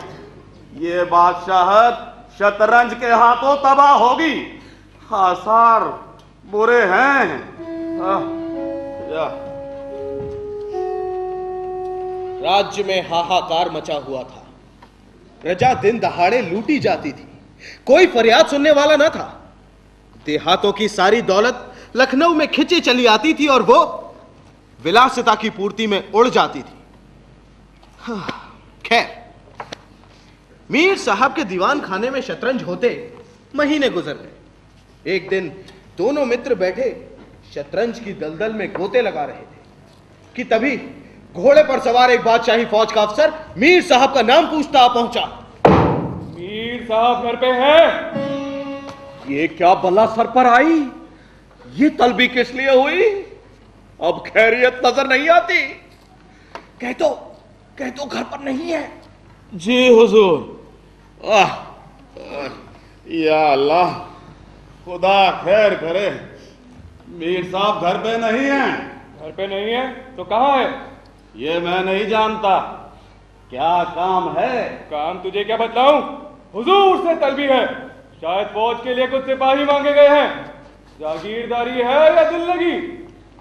ये बादशाहत शतरंज के हाथों तबाह होगी। आसार बुरे हैं। राज्य में हाहाकार मचा हुआ था। प्रजा दिन दहाड़े लूटी जाती थी, कोई फरियाद सुनने वाला न था। देहातों की सारी दौलत लखनऊ में खिंची चली आती थी और वो विलासिता की पूर्ति में उड़ जाती थी। खैर, मीर साहब के दीवान खाने में शतरंज होते महीने गुजर गए। एक दिन दोनों मित्र बैठे शतरंज की दलदल में गोते लगा रहे थे कि तभी घोड़े पर सवार एक बादशाही फौज का अफसर मीर साहब का नाम पूछता आ पहुंचा। मीर साहब घर पे हैं? ये क्या बला सर पर आई? ये तलबी किस लिए हुई? अब खैरियत नजर नहीं आती। कह तो घर पर नहीं है। जी हुजूर। या अल्लाह, खुदा खैर करे। मीर साहब घर पे नहीं है। घर पे नहीं है तो कहाँ है? ये मैं नहीं जानता। क्या काम है? काम तुझे क्या बतलाऊं? हुजूर से तलबी है, शायद फौज के लिए कुछ सिपाही मांगे गए हैं। जागीरदारी है या दिल लगी?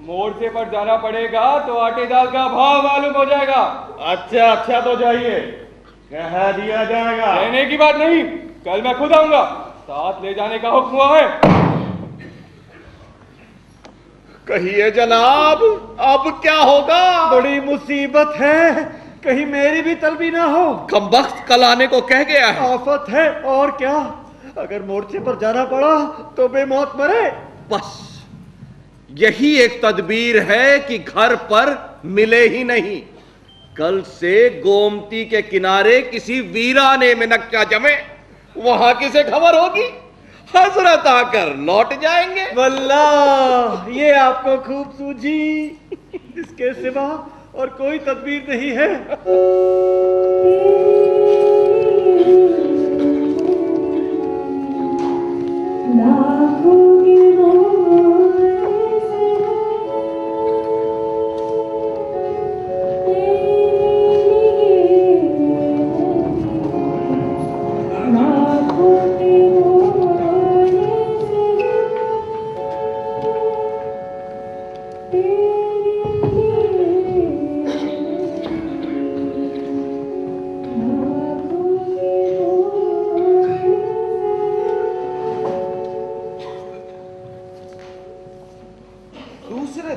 मोड़ से पर जाना पड़ेगा तो आटे दाल का भाव मालूम हो जाएगा। अच्छा तो जाइए, कह दिया जाएगा। कहने की बात नहीं, कल मैं खुद आऊंगा, साथ ले जाने का हुक्म हुआ है। कहिए जनाब, अब क्या होगा? बड़ी मुसीबत है, कहीं मेरी भी तलबी ना हो। कमबख्त कल आने को कह गया है। आफत है और क्या, अगर मोर्चे पर जाना पड़ा तो बेमौत मरे। बस यही एक तदबीर है कि घर पर मिले ही नहीं। कल से गोमती के किनारे किसी वीराने में नक्शा जमे, वहां किसे खबर होगी? हजरत आकर लौट जाएंगे। वल्लाह ये आपको खूब सूझी, इसके सिवा और कोई तदबीर नहीं है।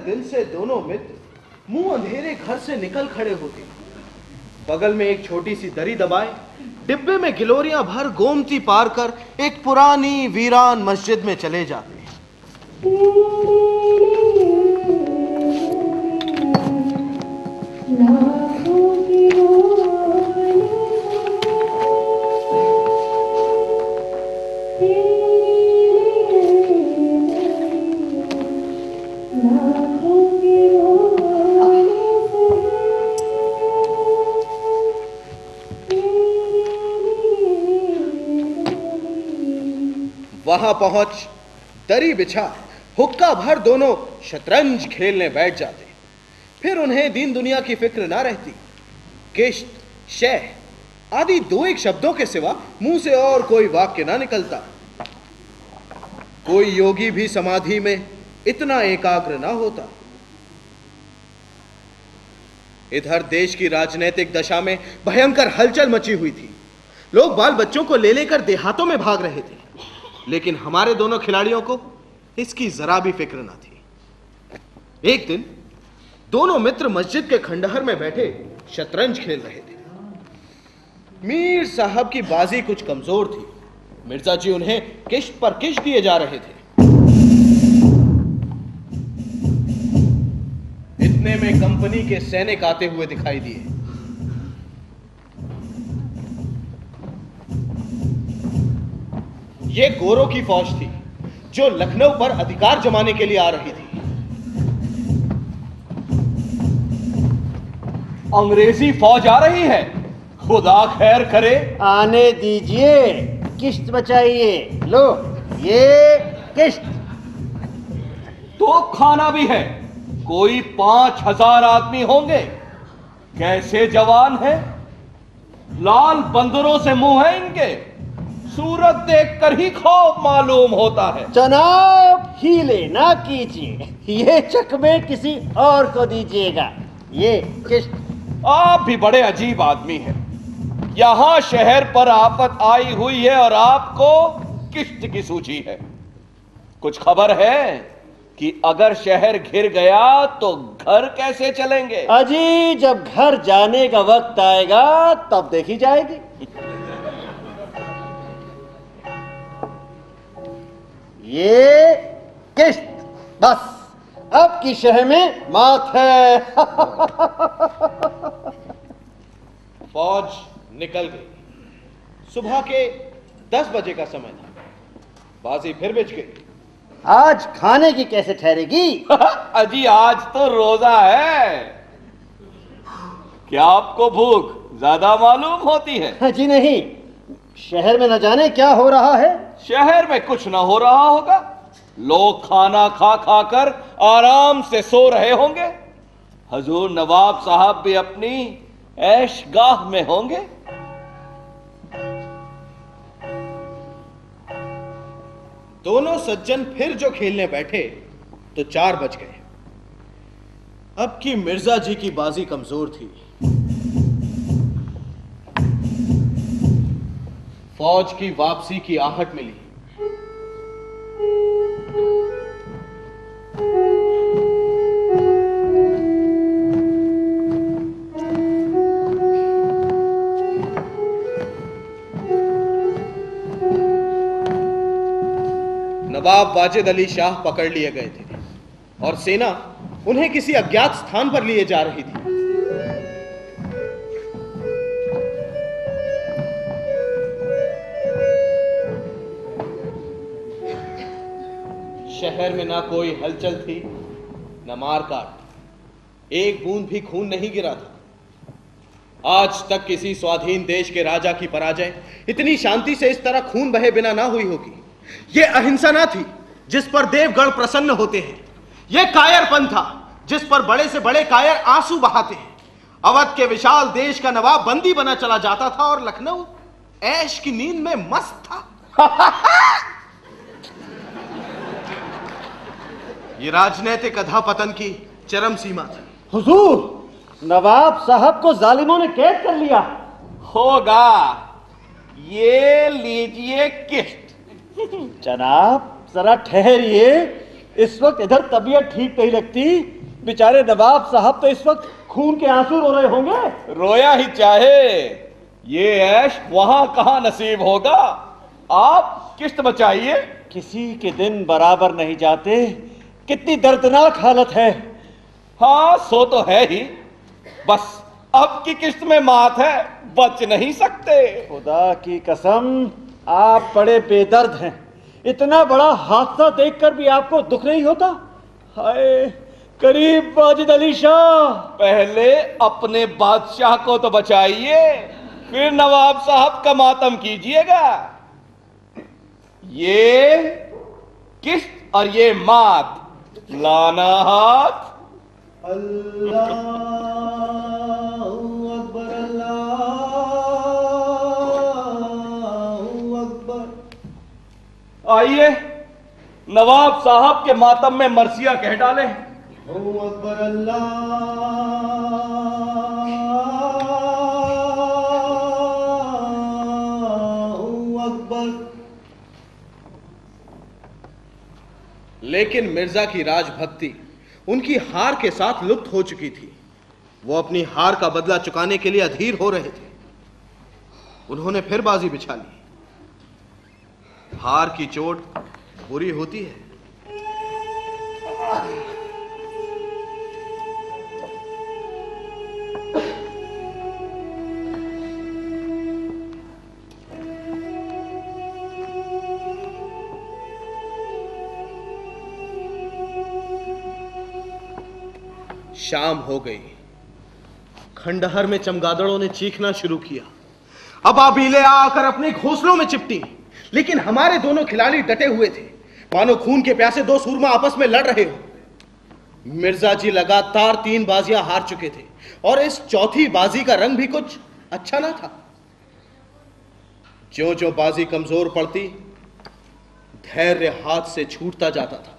दिन से दोनों मित्र मुंह अंधेरे घर से निकल खड़े होते, बगल में एक छोटी सी दरी दबाए डिब्बे में गिलोरियां भर गोमती पार कर एक पुरानी वीरान मस्जिद में चले जाते। वहां पहुंच दरी बिछा हुक्का भर दोनों शतरंज खेलने बैठ जाते। फिर उन्हें दीन दुनिया की फिक्र ना रहती। किश्त, शह आदि दो एक शब्दों के सिवा मुंह से और कोई वाक्य ना निकलता। कोई योगी भी समाधि में इतना एकाग्र ना होता। इधर देश की राजनीतिक दशा में भयंकर हलचल मची हुई थी। लोग बाल बच्चों को ले लेकर देहातों में भाग रहे थे, लेकिन हमारे दोनों खिलाड़ियों को इसकी जरा भी फिक्र ना थी। एक दिन दोनों मित्र मस्जिद के खंडहर में बैठे शतरंज खेल रहे थे। मीर साहब की बाजी कुछ कमजोर थी। मिर्जा जी उन्हें किश्त पर किश्त दिए जा रहे थे। इतने में कंपनी के सैनिक आते हुए दिखाई दिए। ये गोरों की फौज थी जो लखनऊ पर अधिकार जमाने के लिए आ रही थी। अंग्रेजी फौज आ रही है, खुदा खैर करे। आने दीजिए, किश्त बचाइए। लो ये किश्त। तो खाना भी है, कोई 5000 आदमी होंगे। कैसे जवान हैं, लाल बंदरों से मुंह है इनके, सूरत देखकर ही खौफ मालूम होता है। जनाब हीले ना कीजिए, ये चकमे किसी और को दीजिएगा। ये किश्त। आप भी बड़े अजीब आदमी हैं। यहां शहर पर आफत आई हुई है और आपको किश्त की सूची है। कुछ खबर है कि अगर शहर घिर गया तो घर कैसे चलेंगे? अजी जब घर जाने का वक्त आएगा तब देखी जाएगी। ये किश्त बस, अब की शहर में मात है। फौज निकल गई। सुबह के 10 बजे का समय था। बाजी फिर बिछ गई। आज खाने की कैसे ठहरेगी? अजी आज तो रोजा है। क्या आपको भूख ज्यादा मालूम होती है? जी नहीं, शहर में न जाने क्या हो रहा है। शहर में कुछ न हो रहा होगा। लोग खाना खा खा कर आराम से सो रहे होंगे। हजूर नवाब साहब भी अपनी ऐशगाह में होंगे। दोनों सज्जन फिर जो खेलने बैठे तो 4 बज गए। अब की मिर्जा जी की बाजी कमजोर थी। फौज की वापसी की आहट मिली। नवाब वाजिद अली शाह पकड़ लिए गए थे और सेना उन्हें किसी अज्ञात स्थान पर लिए जा रही थी। शहर में ना कोई हलचल थी, न मारकाट। एक बूंद भी खून नहीं गिरा था। आज तक किसी स्वाधीन देश के राजा की पराजय इतनी शांति से इस तरह खून बहे बिना ना हुई होगी। यह अहिंसा ना थी जिस पर देवगढ़ प्रसन्न होते हैं। यह कायरपन था जिस पर बड़े से बड़े कायर आंसू बहाते हैं। अवध के विशाल देश का नवाब बंदी बना चला जाता था और लखनऊ ऐश की नींद में मस्त था। ये राजनीतिक अधःपतन की चरम सीमा थी। हुजूर, नवाब साहब को जालिमों ने कैद कर लिया। होगा। ये लीजिए किश्त। जनाब जरा ठहरिए, इस वक्त इधर तबीयत ठीक नहीं लगती। बेचारे नवाब साहब तो इस वक्त खून के आंसू रो रहे होंगे। रोया ही चाहे, ये ऐश वहां कहां नसीब होगा। आप किश्त बचाइए। किसी के दिन बराबर नहीं जाते। कितनी दर्दनाक हालत है। हाँ सो तो है ही, बस अब की किश्त में मात है, बच नहीं सकते। खुदा की कसम आप बड़े बेदर्द हैं। इतना बड़ा हादसा देखकर भी आपको दुख नहीं होता? हाय करीब वाजिद अली शाह। पहले अपने बादशाह को तो बचाइए, फिर नवाब साहब का मातम कीजिएगा। ये किश्त और ये मात, लाना हाथ। अल्लाह अकबर, अल्लाह अकबर। आइए नवाब साहब के मातम में मरसिया कह डालें। अकबर अल्लाह अकबर। लेकिन मिर्जा की राजभक्ति उनकी हार के साथ लुप्त हो चुकी थी। वो अपनी हार का बदला चुकाने के लिए अधीर हो रहे थे। उन्होंने फिर बाजी बिछा ली। हार की चोट बुरी होती है। शाम हो गई। खंडहर में चमगादड़ों ने चीखना शुरू किया। अब आबीले आकर अपने घोंसलों में चिपटी, लेकिन हमारे दोनों खिलाड़ी डटे हुए थे, मानो खून के प्यासे दो सूरमा आपस में लड़ रहे हो। मिर्जा जी लगातार 3 बाजियां हार चुके थे और इस चौथी बाजी का रंग भी कुछ अच्छा ना था। ज्यों ज्यों बाजी कमजोर पड़ती, धैर्य हाथ से छूटता जाता था।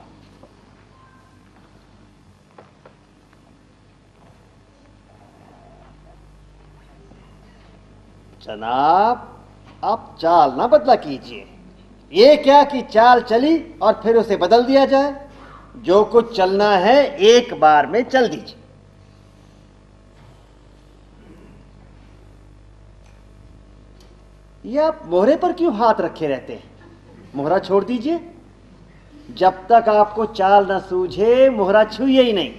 जनाब आप चाल ना बदला कीजिए। ये क्या कि चाल चली और फिर उसे बदल दिया जाए। जो कुछ चलना है एक बार में चल दीजिए। ये आप मोहरे पर क्यों हाथ रखे रहते हैं? मोहरा छोड़ दीजिए। जब तक आपको चाल न सूझे मोहरा छूइए ही नहीं।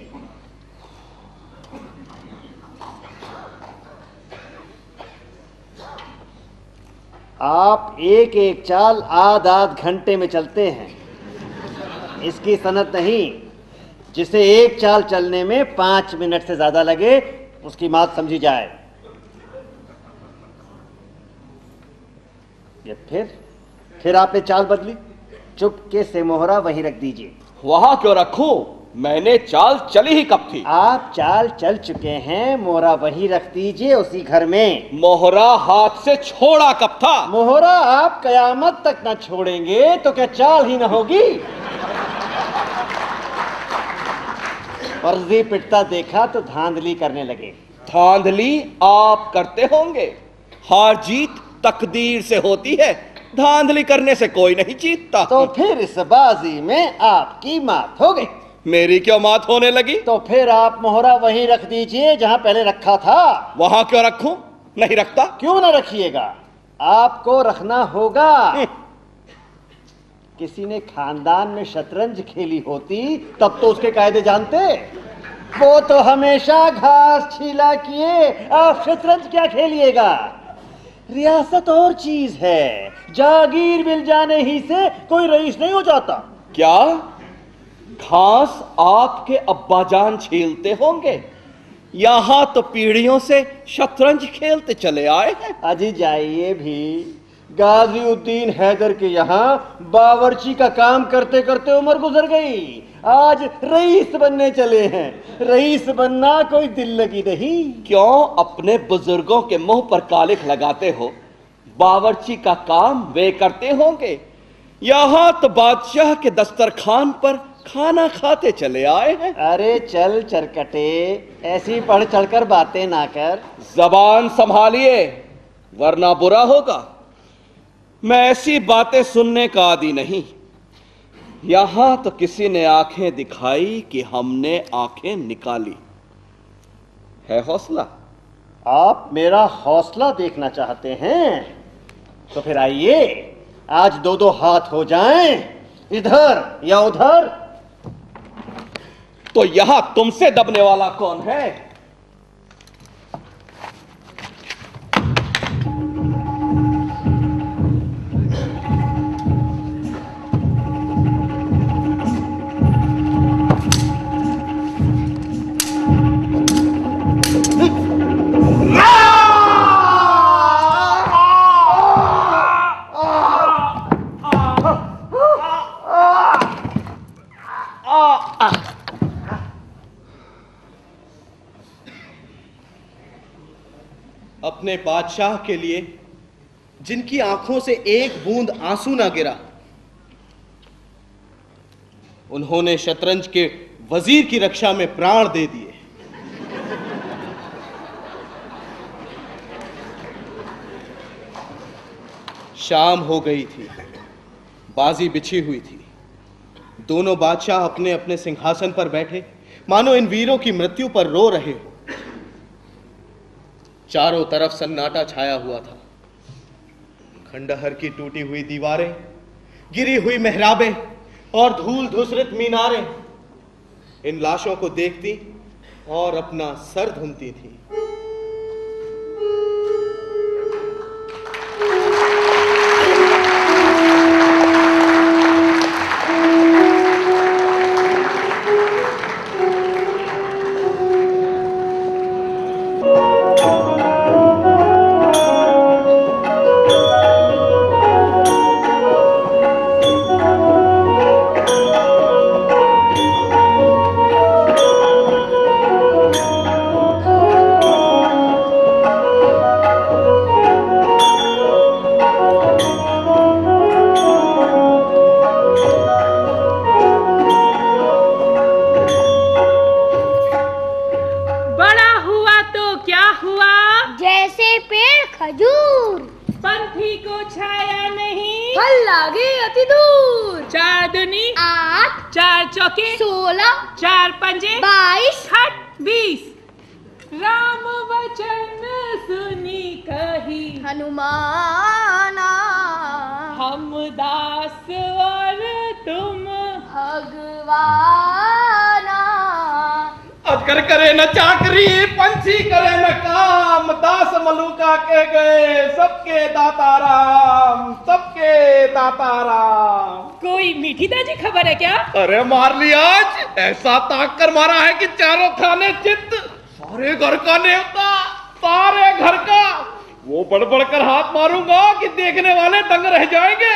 आप एक एक चाल आध घंटे में चलते हैं। इसकी सनत नहीं। जिसे एक चाल चलने में 5 मिनट से ज्यादा लगे उसकी बात समझी जाए। ये फिर आपने चाल बदली। चुपके से मोहरा वहीं रख दीजिए। वहां क्यों रखूं? मैंने चाल चली ही कब थी? आप चाल चल चुके हैं, मोहरा वहीं रख दीजिए उसी घर में। मोहरा हाथ से छोड़ा कब था? मोहरा आप कयामत तक ना छोड़ेंगे तो क्या चाल ही ना होगी? फर्जी पिटता देखा तो धांधली करने लगे। धांधली आप करते होंगे। हार जीत तकदीर से होती है, धांधली करने से कोई नहीं जीतता। तो फिर इस बाजी में आपकी मात हो गई। मेरी क्यों मात होने लगी? तो फिर आप मोहरा वहीं रख दीजिए जहां पहले रखा था। वहां क्यों रखूं? नहीं रखता। क्यों ना रखिएगा, आपको रखना होगा। किसी ने खानदान में शतरंज खेली होती तब तो उसके कायदे जानते। वो तो हमेशा घास छीला किए, आप शतरंज क्या खेलिएगा? रियासत और चीज है। जागीर मिल जाने ही से कोई रईस नहीं हो जाता। क्या घास आपके अब्बाजान छीलते होंगे? यहां तो पीढ़ियों से शतरंज खेलते चले आए हैं। अजी जाइए भी। गाजीउद्दीन हैदर के यहाँ बावर्ची का काम करते करते उम्र गुजर गई। आज रईस बनने चले हैं। रईस बनना कोई दिल लगी नहीं। क्यों अपने बुजुर्गों के मुंह पर कालिख लगाते हो? बावर्ची का काम वे करते होंगे। यहाँ तो बादशाह के दस्तरखान पर खाना खाते चले आए हैं। अरे चल चरकटे, ऐसी बढ़ चढ़कर बातें ना कर। जबान संभालिए वरना बुरा होगा। मैं ऐसी बातें सुनने का आदी नहीं। यहां तो किसी ने आंखें दिखाई कि हमने आंखें निकाली। है हौसला? आप मेरा हौसला देखना चाहते हैं तो फिर आइए, आज दो दो हाथ हो जाएं, इधर या उधर। तो यहां तुमसे दबने वाला कौन है? अपने बादशाह के लिए जिनकी आंखों से एक बूंद आंसू ना गिरा, उन्होंने शतरंज के वजीर की रक्षा में प्राण दे दिए। शाम हो गई थी, बाजी बिछी हुई थी। दोनों बादशाह अपने अपने सिंहासन पर बैठे मानो इन वीरों की मृत्यु पर रो रहे हो। चारों तरफ सन्नाटा छाया हुआ था। खंडहर की टूटी हुई दीवारें, गिरी हुई मेहराबें और धूल धूसरित मीनारें इन लाशों को देखती और अपना सर धुनती थी। करे न चाकरी, पंछी करे न काम, दास मलूका के गए सबके दाता राम, सबके दाता राम। कोई मीठी ताजी खबर है क्या? अरे मार लिया आज, ऐसा ताक कर मारा है कि चारों खाने चित्त, सारे घर का नेवता, सारे घर का। वो बड़बड़ कर हाथ मारूंगा कि देखने वाले दंग रह जाएंगे।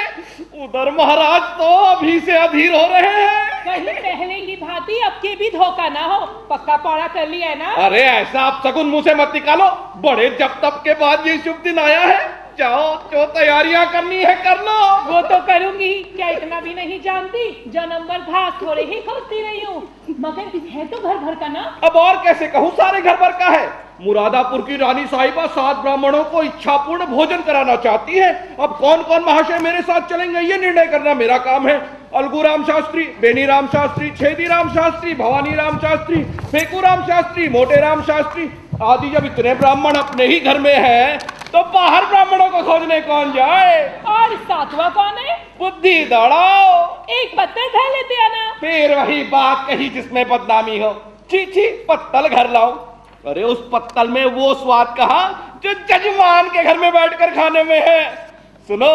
उधर महाराज तो अभी से अधीर हो रहे हैं। कहीं पहले की भांति अब के भी धोखा ना हो, पक्का पौड़ा कर लिया है ना? अरे ऐसा आप शगुन मुंह से मत निकालो, बड़े जब तब के बाद ये शुभ दिन आया है। जाओ जो तैयारियां करनी है कर लो। वो तो करूंगी, क्या इतना भी नहीं जानती? जन्म भर घास थोड़े ही खोदती रही हूँ, मगर है तो घर भर का ना। अब और कैसे कहूँ, सारे घर भर का है। मुरादापुर की रानी साहिबा 7 ब्राह्मणों को इच्छापूर्ण भोजन कराना चाहती है। अब कौन कौन महाशय मेरे साथ चलेंगे ये निर्णय करना मेरा काम है। अलगू राम शास्त्री, बेनी राम शास्त्री, छेदी राम शास्त्री, भवानी राम शास्त्री, फेकू राम शास्त्री, मोटे राम शास्त्री आदि जब इतने ब्राह्मण अपने ही घर में हैं, तो बाहर ब्राह्मणों को खोजने कौन जाए? और 7वां कौन है? बुद्धि दौड़ाओ, एक पत्तल ढा लेते आना। फिर वही बात कही जिसमें बदनामी हो। छी पत्तल घर लाओ। अरे उस पत्तल में वो स्वाद कहा जो जजमान के घर में बैठकर खाने में है। सुनो,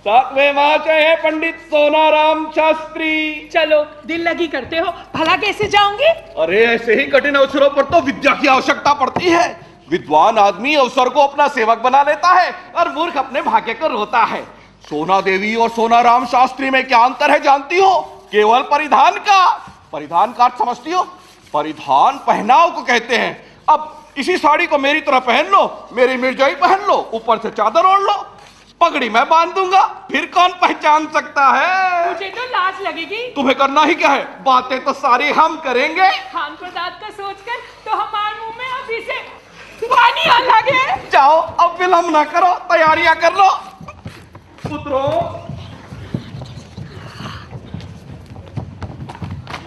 7वें महाशय है पंडित सोनाराम शास्त्री। चलो दिल लगी करते हो, भला कैसे जाऊंगी? अरे ऐसे ही कठिन अवसरों पर तो विद्या की आवश्यकता पड़ती है। विद्वान आदमी अवसर को अपना सेवक बना लेता है और मूर्ख अपने भाग्य को रोता है। सोना देवी और सोनाराम शास्त्री में क्या अंतर है जानती हो? केवल परिधान का। परिधान का अर्थ समझती हो? परिधान पहनाव को कहते हैं। अब इसी साड़ी को मेरी तरह पहन लो, मेरी मिर्जाई पहन लो, ऊपर से चादर ओढ़ लो, पगड़ी मैं बांध दूंगा, फिर कौन पहचान सकता है? मुझे तो लाज लगेगी। तुम्हें करना ही क्या है, बातें तो सारी हम करेंगे। खान प्रसाद का सोचकर तो हमारे मुंह में अभी से पानी आ लगे। जाओ अब विलंब ना करो, तैयारियां कर लो। उतरो।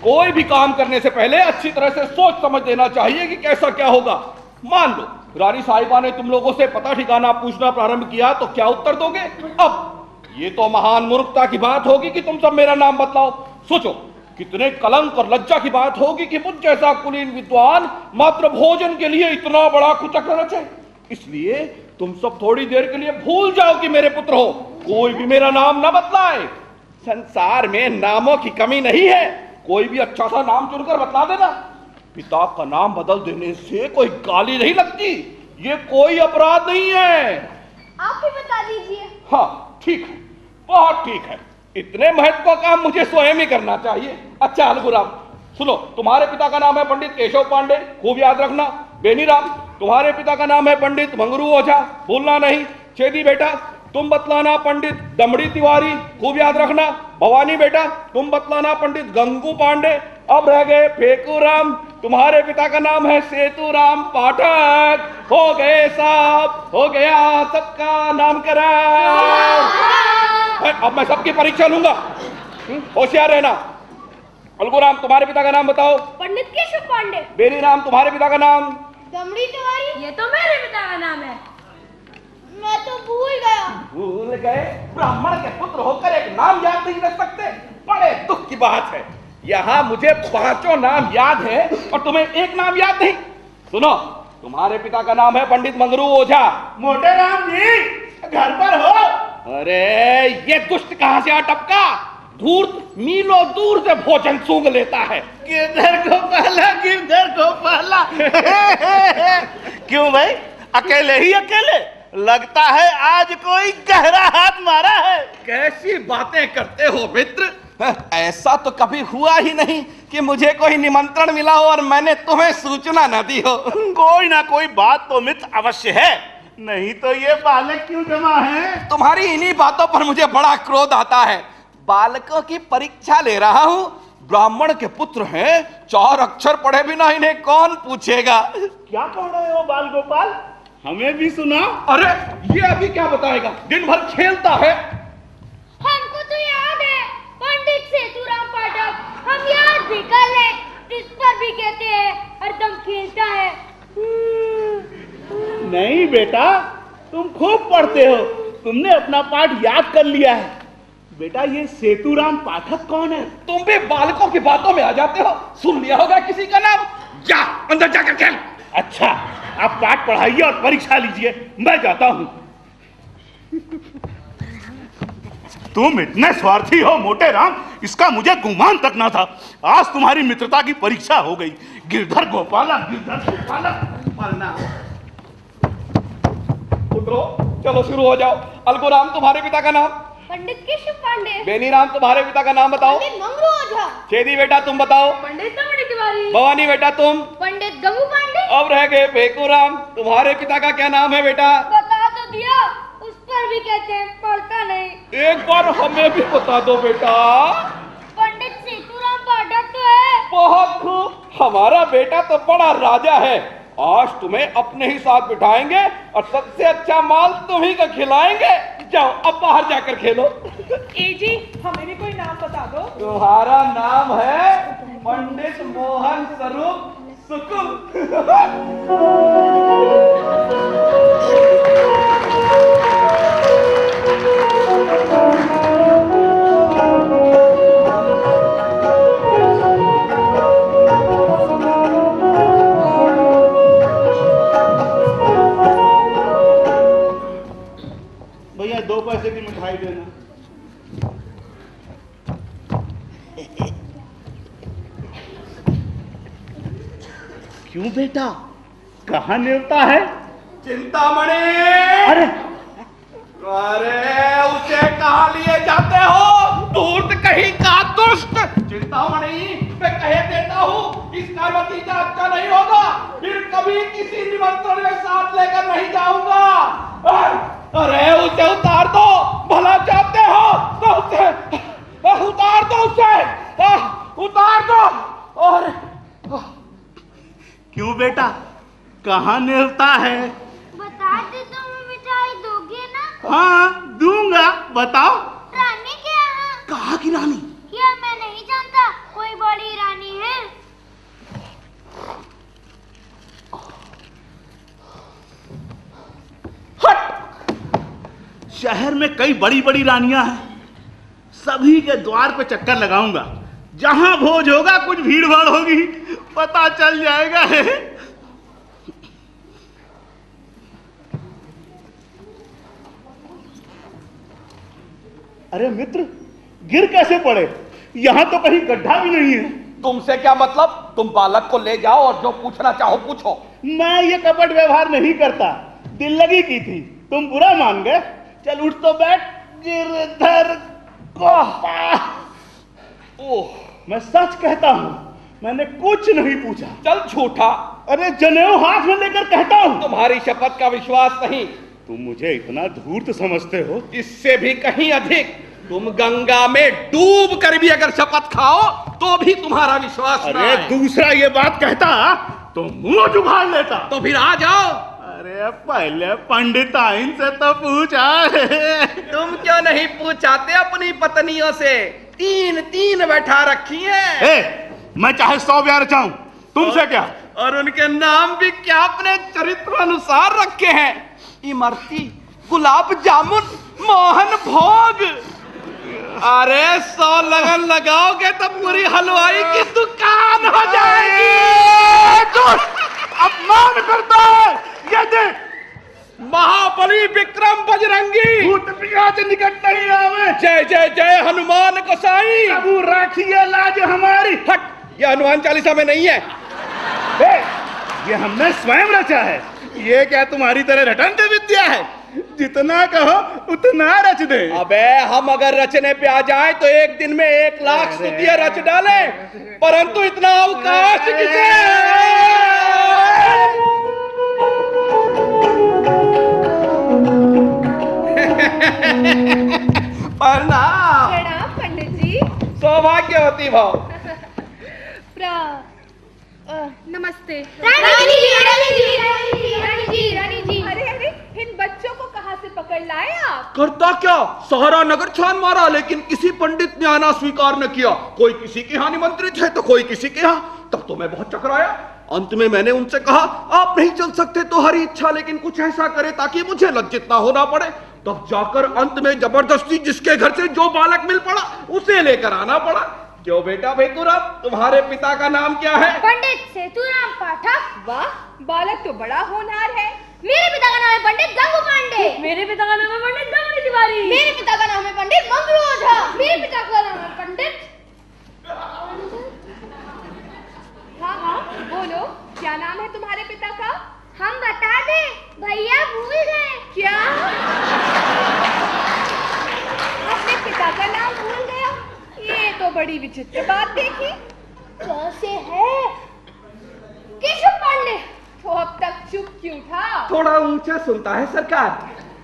कोई भी काम करने से पहले अच्छी तरह से सोच समझ लेना चाहिए कि कैसा क्या होगा। मान लो रानी साहिबा ने तुम लोगों से पता ठिकाना पूछना प्रारंभ किया तो क्या उत्तर दोगे? अब ये तो महान मूर्खता की बात होगी कि तुम सब मेरा नाम बतलाओ। सोचो कितने कलंक और लज्जा की बात होगी कि मुझ जैसा कुलीन विद्वान मात्र भोजन के लिए इतना बड़ा कुचक्र रचे। इसलिए तुम सब थोड़ी देर के लिए भूल जाओ कि मेरे पुत्र हो, कोई भी मेरा नाम न बतलाए। संसार में नामों की कमी नहीं है, कोई भी अच्छा सा नाम चुनकर बतला देना। पिता का नाम बदल देने से कोई गाली नहीं लगती, ये कोई अपराध नहीं है। आप ही बता दीजिए। हाँ ठीक है, बहुत ठीक है, इतने महत्व का काम मुझे स्वयं ही करना चाहिए। अच्छा अलगुराम सुनो, तुम्हारे पिता का नाम है पंडित केशव पांडे, खूब याद रखना। बेनीराम तुम्हारे पिता का नाम है पंडित मंगरू ओझा, भूलना नहीं। छेदी बेटा तुम बतलाना पंडित दमड़ी तिवारी, खूब याद रखना। भवानी बेटा तुम बतलाना पंडित गंगू पांडे। अब रह गए फेकूराम, तुम्हारे पिता का नाम है सेतुराम पाठक। हो गए साहब, हो गया सबका नामकरण। अब मैं सबकी परीक्षा लूंगा, होशियार रहना। अलगुराम तुम्हारे पिता का नाम बताओ। पंडित केशव पांडे। बेनीराम तुम्हारे पिता का नाम। दमड़ी तिवारी। ये तो मेरे पिता का नाम है। मैं तो भूल गया। भूल गए? ब्राह्मण के पुत्र होकर एक नाम याद नहीं रख सकते, बड़े दुख की बात है। यहाँ मुझे 5 नाम याद है और तुम्हें एक नाम याद नहीं। सुनो, तुम्हारे पिता का नाम है पंडित मंगरू ओझा। मोटे राम जी घर पर हो? अरे ये दुष्ट कहाँ से आ टपका, धूर्त मीलों दूर से भोजन सूंघ लेता है। गिरधर गोपाला, गिरधर गोपाला। क्यों भाई, अकेले ही अकेले? लगता है आज कोई गहरा हाथ मारा है। कैसी बातें करते हो मित्र, ऐसा तो कभी हुआ ही नहीं कि मुझे कोई निमंत्रण मिला हो और मैंने तुम्हें सूचना न दी हो। कोई ना कोई बात तो मित्र अवश्य है, नहीं तो ये बालक क्यों जमा है? तुम्हारी इन्हीं बातों पर मुझे बड़ा क्रोध आता है। बालकों की परीक्षा ले रहा हूँ, ब्राह्मण के पुत्र हैं, 4 अक्षर पढ़े बिना इन्हें कौन पूछेगा। क्या कह रहे हो बाल गोपाल, हमें भी सुना। अरे ये अभी क्या बताएगा, दिन भर खेलता है। हमको तो याद है पंडित सेतुराम पाठक, हम याद भी कर ले, इस पर भी कहते हैं हरदम खेलता है। नहीं बेटा, तुम खूब पढ़ते हो, तुमने अपना पाठ याद कर लिया है। बेटा ये सेतुराम पाठक कौन है? तुम भी बालकों की बातों में आ जाते हो, सुन लिया होगा किसी का नाम। जा अंदर जाकर खेल। अच्छा आप पाठ पढ़ाइए और परीक्षा लीजिए, मैं जाता हूं। तुम इतने स्वार्थी हो मोटे राम, इसका मुझे गुमान तक ना था। आज तुम्हारी मित्रता की परीक्षा हो गई। गिरधर गोपाला, गिरधर गोपाला पालना। पुत्रो चलो शुरू हो जाओ। अलगुराम तुम्हारे पिता का नाम। पंडित केशव पांडे। बेनीराम तुम्हारे पिता का नाम बताओ। पंडित मंगरू ओझा। छेदी बेटा तुम बताओ। पंडित दमड़ी तिवारी। भवानी बेटा तुम। पंडित गंगू पांडे। अब रह गए फेकूराम, तुम्हारे पिता का क्या नाम है बेटा? बता तो दिया, उस पर भी कहते हैं पढ़ता नहीं। एक बार हमें भी बता दो बेटा। पंडित सेतुराम पाठक तो है। बहुत खूब, हमारा बेटा तो बड़ा राजा है। आज तुम्हें अपने ही साथ बिठाएंगे और सबसे अच्छा माल तुम्ही का खिलाएंगे। जाओ अब बाहर जाकर खेलो। ए जी हमें भी कोई नाम बता दो। तुम्हारा नाम है पंडित मोहन स्वरूप सुकुल। भैया 2 पैसे की मिठाई देना। क्यों बेटा, कहाँ न्योता है? चिंतामणि। अरे अरे उसे कहाँ लिए जाते हो, धूर्त कहीं का दुष्ट। चिंतामणि मैं कह देता हूँ, इसका नतीजा अच्छा नहीं होगा, फिर कभी किसी निमंत्रण में साथ लेकर नहीं जाऊंगा। अरे उसे उतार दो, भला चाहते हो तो उसे उतार दो, उसे उतार दो। और क्यों बेटा, कहाँ न्योता है? बता दे तो मिठाई दोगे ना? हाँ दूंगा, बताओ। रानी के यहाँ। कहाँ की रानी? क्या मैं नहीं जानता, कोई बड़ी रानी शहर में कई बड़ी बड़ी रानियां हैं, सभी के द्वार पे चक्कर लगाऊंगा। जहां भोज होगा कुछ भीड़ भाड़ होगी, पता चल जाएगा। अरे मित्र, गिर कैसे पड़े? यहां तो कहीं गड्ढा भी नहीं है। तुमसे क्या मतलब? तुम बालक को ले जाओ और जो पूछना चाहो पूछो। मैं ये कपट व्यवहार नहीं करता, दिल लगी की थी, तुम बुरा मान गए। चल उठ तो बैठ। गिरधर ओह, मैं सच कहता हूँ, मैंने कुछ नहीं पूछा। चल झूठा। अरे जनेऊ हाथ में लेकर कहता हूँ। तुम्हारी शपथ का विश्वास नहीं। तुम मुझे इतना धूर्त समझते हो? इससे भी कहीं अधिक। तुम गंगा में डूब कर भी अगर शपथ खाओ तो भी तुम्हारा विश्वास ना अरे आए। दूसरा ये बात कहता तो मुंह जुगाड़ लेता। तो फिर आ जाओ। अरे पहले पंडिताइन से तो पूछा। तुम क्यों नहीं पूछाते अपनी पत्नियों से? तीन तीन बैठा रखी है। मैं चाहे 100 ब्याह रचाऊं, तुमसे क्या? और उनके नाम भी क्या अपने चरित्र अनुसार रखे हैं? इमरती, गुलाब जामुन, मोहन भोग। अरे 100 लगन लगाओगे तो पूरी हलवाई की दुकान हो जाएगी। अपमान करता है। ये देख, महाबली विक्रम बजरंगी, भूत पिशाच निकट नहीं आवे। जय जय जय हनुमान गोसाई। प्रभु राखिए लाज हमारी। हट, ये हनुमान चालीसा में नहीं है। ये हमने स्वयं रचा है। ये क्या तुम्हारी तरह रटंत विद्या है? जितना कहो उतना रच दे। अबे हम अगर रचने पे आ जाएं तो एक दिन में 1 लाख स्तुतियां रच डाले, परंतु इतना अवकाश किसे? प्रणाम पंडित जी। सौभाग्यवती भाव। नमस्ते। रानी जी। अरे अरे, इन बच्चों को कहाँ से पकड़ लाए आप? करता क्या, सारा नगर छान मारा, लेकिन किसी पंडित ने आना स्वीकार न किया। कोई किसी के यहाँ निमंत्रित है तो कोई किसी के यहाँ। तब तो मैं बहुत चकराया। अंत में मैंने उनसे कहा, आप नहीं चल सकते तो हरी इच्छा, लेकिन कुछ ऐसा करे ताकि मुझे लज्जित ना होना पड़े। तब जाकर अंत में जबरदस्ती जिसके घर से जो बालक मिल पड़ा उसे लेकर आना पड़ा। क्यों बेटा भेतुराम, तुम्हारे पिता का नाम क्या है? पंडित सेतुराम पाठक। वाह, बालक तो बड़ा होनहार है। मेरे पिता का नाम है पंडित गंगू पांडे। मेरे पिता का नाम है पंडित दमनी तिवारी। मेरे पिता का नाम है पंडित मंगरू ओझा। मेरे पिता का नाम है पंडित। हाँ, बोलो, क्या नाम है तुम्हारे पिता का? हम बता दें, भैया भूल गए। क्या? अपने पिता का नाम भूल गया? ये तो बड़ी विचित्र बात देखी। कैसे है केशव पांडे? वो अब तक चुप क्यों था? थोड़ा ऊंचा सुनता है सरकार।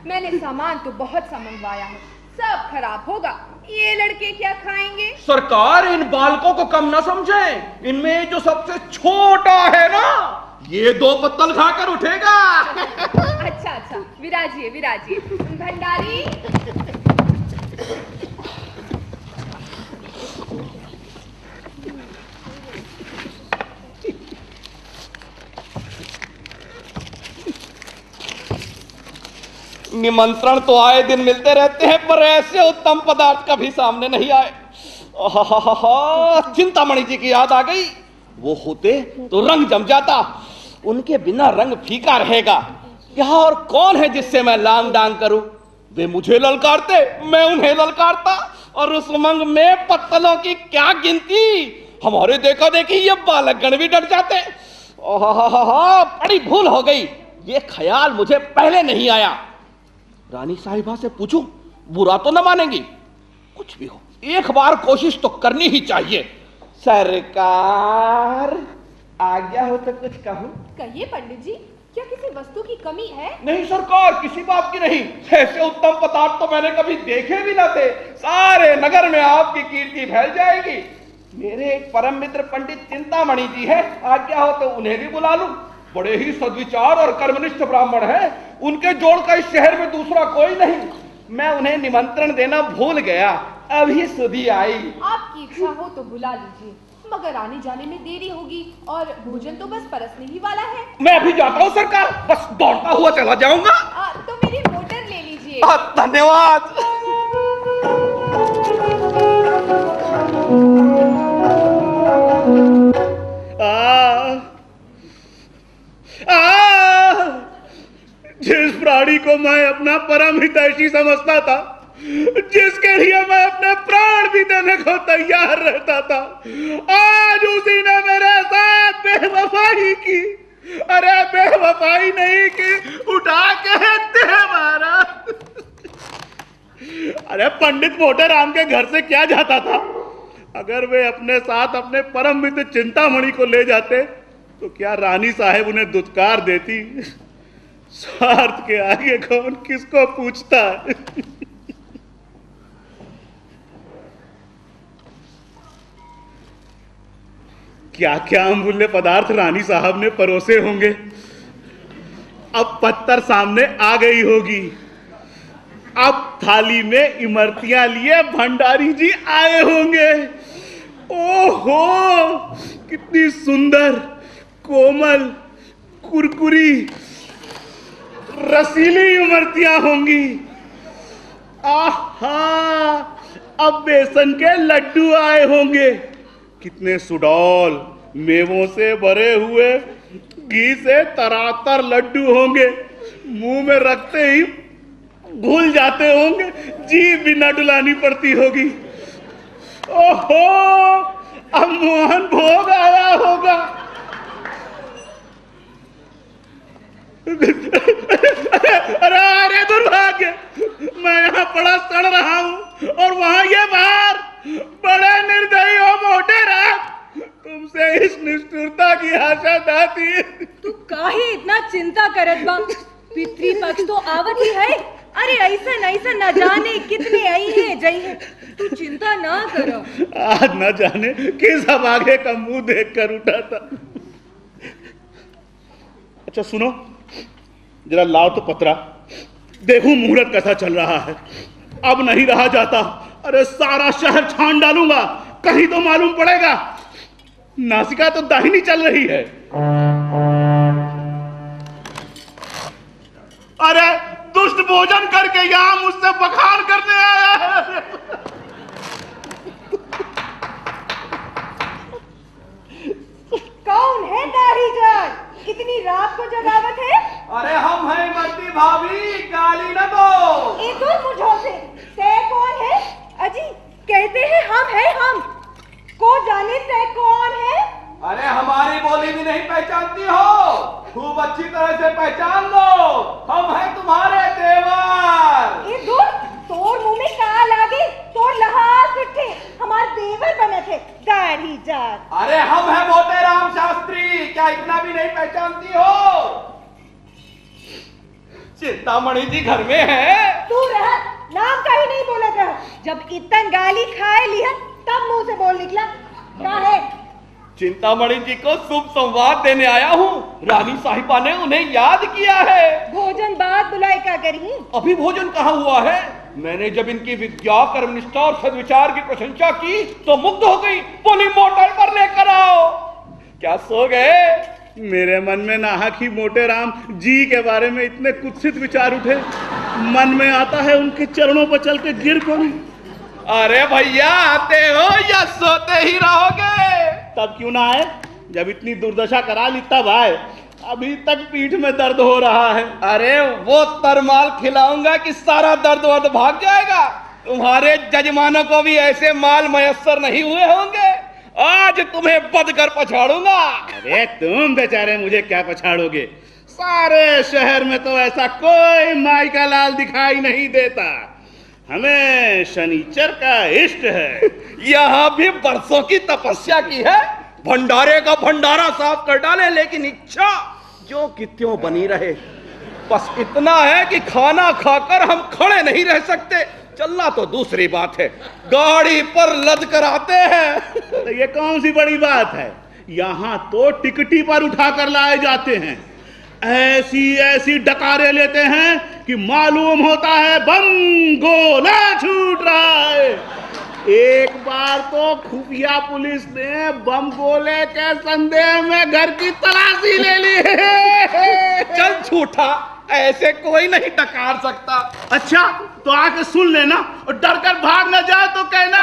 मैंने सामान तो बहुत सा मंगवाया है, सब खराब होगा। ये लड़के क्या खाएंगे? सरकार, इन बालकों को कम ना समझें। इनमें जो सबसे छोटा है ना, ये 2 पत्तल खाकर उठेगा। अच्छा, विराजिए। भंडारी। निमंत्रण तो आए दिन मिलते रहते हैं, पर ऐसे उत्तम पदार्थ कभी सामने नहीं आए। चिंतामणि जी की याद आ गई। वो होते तो रंग जम जाता, उनके बिना रंग फीका रहेगा। यहाँ और कौन है जिससे मैं लांग डांग करूं? वे मुझे ललकारते, मैं उन्हें ललकारता, और उस उमंग में पत्तलों की क्या गिनती। हमारे देखा देखी ये बालक गण भी डर जाते। बड़ी भूल हो गई, ये ख्याल मुझे पहले नहीं आया। रानी साहिबा से पूछूं, बुरा तो न मानेंगी। कुछ भी हो, एक बार कोशिश तो करनी ही चाहिए। सरकार, आज्ञा हो तो कुछ कहूं? कहिए पंडित जी, क्या किसी वस्तु की कमी है? नहीं सरकार, किसी बात की नहीं। ऐसे उत्तम पदार्थ तो मैंने कभी देखे भी न थे। सारे नगर में आपकी कीर्ति फैल जाएगी। मेरे एक परम मित्र पंडित चिंतामणि जी है, आज्ञा हो तो उन्हें भी बुला लूं। बड़े ही सद्विचार और कर्मनिष्ठ ब्राह्मण हैं। उनके जोड़ का इस शहर में दूसरा कोई नहीं। मैं उन्हें निमंत्रण देना भूल गया, अभी सुधी आई। आपकी इच्छा हो तो बुला लीजिए, मगर आने जाने में देरी होगी और भोजन तो बस परसने ही वाला है। मैं अभी जाता हूँ सरकार, बस दौड़ता हुआ चला जाऊंगा। तो मेरी मोटर ले लीजिए। धन्यवाद। जिस प्राणी को मैं अपना परम हितैषी समझता था, जिसके लिए मैं अपने प्राण भी देने को तैयार रहता था, आज उसी ने मेरे साथ बेवफाई की। अरे बेवफाई नहीं की, उठा के दे मारा। अरे पंडित मोटे राम के घर से क्या जाता था? अगर वे अपने साथ अपने परम मित्र चिंतामणि को ले जाते तो क्या रानी साहेब उन्हें दुत्कार देती? स्वार्थ के आगे कौन किसको पूछता है? क्या क्या अमूल्य पदार्थ रानी साहब ने परोसे होंगे। अब पत्थर सामने आ गई होगी। अब थाली में इमरतियां लिए भंडारी जी आए होंगे। ओहो, कितनी सुंदर, कोमल, कुरकुरी, रसीली इमरतियां होंगी। आहा, अब बेसन के लड्डू आए होंगे। कितने सुडौल, मेवों से भरे हुए, घी से तरातर लड्डू होंगे। मुंह में रखते ही घुल जाते होंगे, जीभ भी न डुलानी पड़ती होगी। ओहो, अब मोहन भोग आया होगा। अरे अरे दुर्भाग्य, मैं यहाँ पड़ा सड़ रहा हूँ और वहां ये बाहर। बड़े निर्दयी हो मोटे राम, तुमसे इस निष्ठुरता की आशा न थी। तू काहे इतना चिंता करत बा? पितृपक्ष तो आवत ही है। अरे ऐसा न जाने कितने आई है जई है, तू चिंता ना करो। आज न जाने किस अभागे का मुंह देखकर उठा था। अच्छा सुनो, जरा लाओ तो पतरा, देखो मुहूर्त कैसा चल रहा है। अब नहीं रहा जाता। अरे सारा शहर छान डालूंगा, कहीं तो मालूम पड़ेगा। नासिका तो दाहिनी चल रही है। अरे दुष्ट भोजन करके यहां मुझसे बखान करने आया है। कौन है दाढ़ीजान? इतनी रात को जगावत है? अरे हम हैं मरती भाभी, गाली न दो। ये दूर मुझो से कौन है? अजी कहते हैं हम को जाने ते कौन है? अरे हमारी बोली भी नहीं पहचानती हो? खूब अच्छी तरह से पहचान लो, हम हैं तुम्हारे देवर। ये दूर, तोर मुंह में का लागी? तोर लहास उठे, हमारे देवर बने थे दाढ़ीजान। अरे हम हैं मोटे राम शास्त्री, क्या इतना भी नहीं पहचानती हो? चिंतामणि जी घर में है। तू रह, नाम का ही नहीं बोला था। जब इतना गाली खाए लिया तब मुंह से बोल निकला। क्या है? चिंतामणि जी को शुभ संवाद देने आया हूँ। रानी साहिबा ने उन्हें याद किया है। भोजन बाद बुलाए क्या करी? अभी भोजन कहाँ हुआ है? मैंने जब इनकी विद्या, कर्मनिष्ठा और सद्विचार की प्रशंसा की तो मुग्ध हो गई। बोली मोटर पर लेकर आओ। क्या सो गए? मेरे मन में नाहक ही मोटे राम जी के बारे में इतने कुत्सित विचार उठे, मन में आता है उनके चरणों पर चल के गिर पड़ूं। अरे भैया, आते हो या सोते ही रहोगे? तब क्यों ना आए, जब इतनी दुर्दशा करा ली तब आए। अभी तक पीठ में दर्द हो रहा है। अरे वो तरमाल खिलाऊंगा कि सारा दर्द वर्द भाग जाएगा। तुम्हारे जजमानों को भी ऐसे माल मयस्सर नहीं हुए होंगे। आज तुम्हें बद कर पछाड़ूंगा। अरे तुम बेचारे मुझे क्या पछाड़ोगे? सारे शहर में तो ऐसा कोई माई का लाल दिखाई नहीं देता। हमें शनिचर का इष्ट है। यहाँ भी बरसों की तपस्या की है। भंडारे का भंडारा साफ कर डाले, लेकिन इच्छा जो कि त्यों बनी रहे। बस इतना है कि खाना खाकर हम खड़े नहीं रह सकते। चलना तो दूसरी बात है, गाड़ी पर लद कर आते हैं। तो ये कौन सी बड़ी बात है? यहाँ तो टिकटी पर उठाकर लाए जाते हैं। ऐसी ऐसी डकारे लेते हैं कि मालूम होता है बम गोला छूट रहा है। एक बार तो खुफिया पुलिस ने बम गोले के संदेह में घर की तलाशी ले ली। चल झूठा, ऐसे कोई नहीं टकार सकता। अच्छा तो आके सुन लेना और डर कर भाग न जाए तो कहना।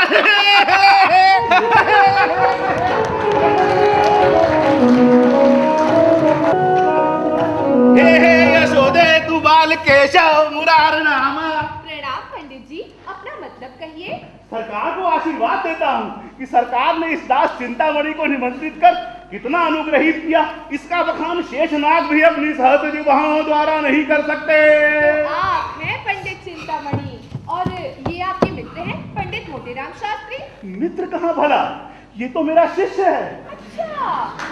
हे यशोदे तू बाल केशव मुरार नाम। प्रणाम पंडित जी, अपना मतलब कहिए। सरकार को आशीर्वाद देता हूँ कि सरकार ने इस दास चिंतामणि को निमंत्रित कर कितना अनुग्रहित किया, इसका बखान शेषनाग भी अपनी सहज जिह्वाओं द्वारा नहीं कर सकते। तो आप हैं पंडित चिंतामणि और ये आपके मित्र हैं पंडित मोतीराम शास्त्री। मित्र कहाँ भला, ये तो मेरा शिष्य है। अच्छा,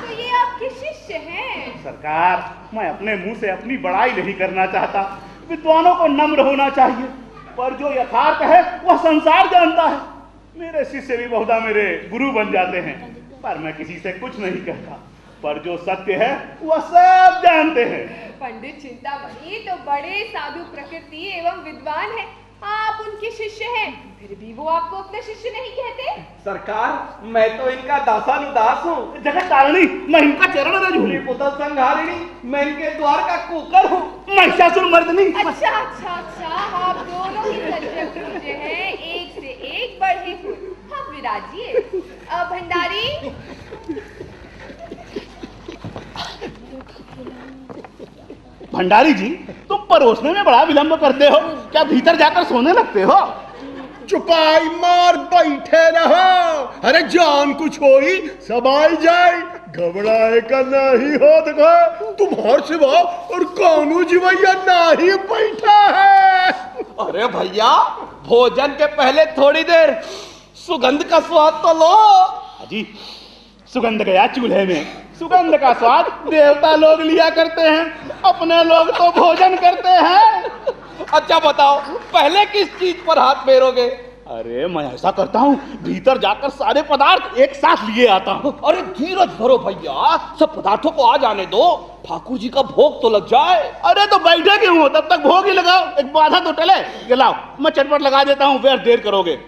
तो ये आपके शिष्य हैं। सरकार, मैं अपने मुंह से अपनी बड़ाई नहीं करना चाहता, विद्वानों को नम्र होना चाहिए, पर जो यथार्थ है वह संसार जानता है। मेरे शिष्य भी बहुधा मेरे गुरु बन जाते हैं, पर मैं किसी से कुछ नहीं कहता, पर जो सत्य है वह सब जानते हैं। पंडित चिंतामणि तो बड़े साधु प्रकृति एवं विद्वान हैं, आप उनके शिष्य हैं, फिर भी वो आपको अपने शिष्य नहीं कहते। सरकार, मैं तो इनका दासानुदास हूँ। जगत तारिणी, मैं इनका चरण रज हूँ। पुत्र संहारिणी, मैं इनके द्वार का कुकर हूँ। महिषासुरमर्दिनी। अच्छा अच्छा अच्छा, आप दोनों ही संजय पूज्य हैं, एक से एक बढ़े हुए। हम विराजिए। भंडारी। भंडारी जी, तुम परोसने में बड़ा विलंब करते हो, क्या भीतर जाकर सोने लगते हो? चुपाई मार बैठे रहो। अरे जान कुछ होई सब आई जाए, घबराए का नहीं हो। देखो तुम्हार सिवा और कानू जीवैया नहीं बैठा है। अरे भैया, भोजन के पहले थोड़ी देर सुगंध का स्वाद तो लो। जी, सुगंध गया चूल्हे में, सुगंध का स्वाद देवता लोग लिया करते हैं, अपने लोग तो भोजन करते हैं। अच्छा बताओ, पहले किस चीज पर हाथ फेरोगे? अरे मैं ऐसा करता हूँ, भीतर जाकर सारे पदार्थ एक साथ लिए आता हूँ। अरे धीरज धरो भैया, सब पदार्थों को आ जाने दो, ठाकुर जी का भोग तो लग जाए। अरे तो बैठे क्यों हो, तब तक भोग ही लगाओ, एक बाधा तो टले। लाओ मैं चटपट लगा देता हूँ, फिर देर करोगे।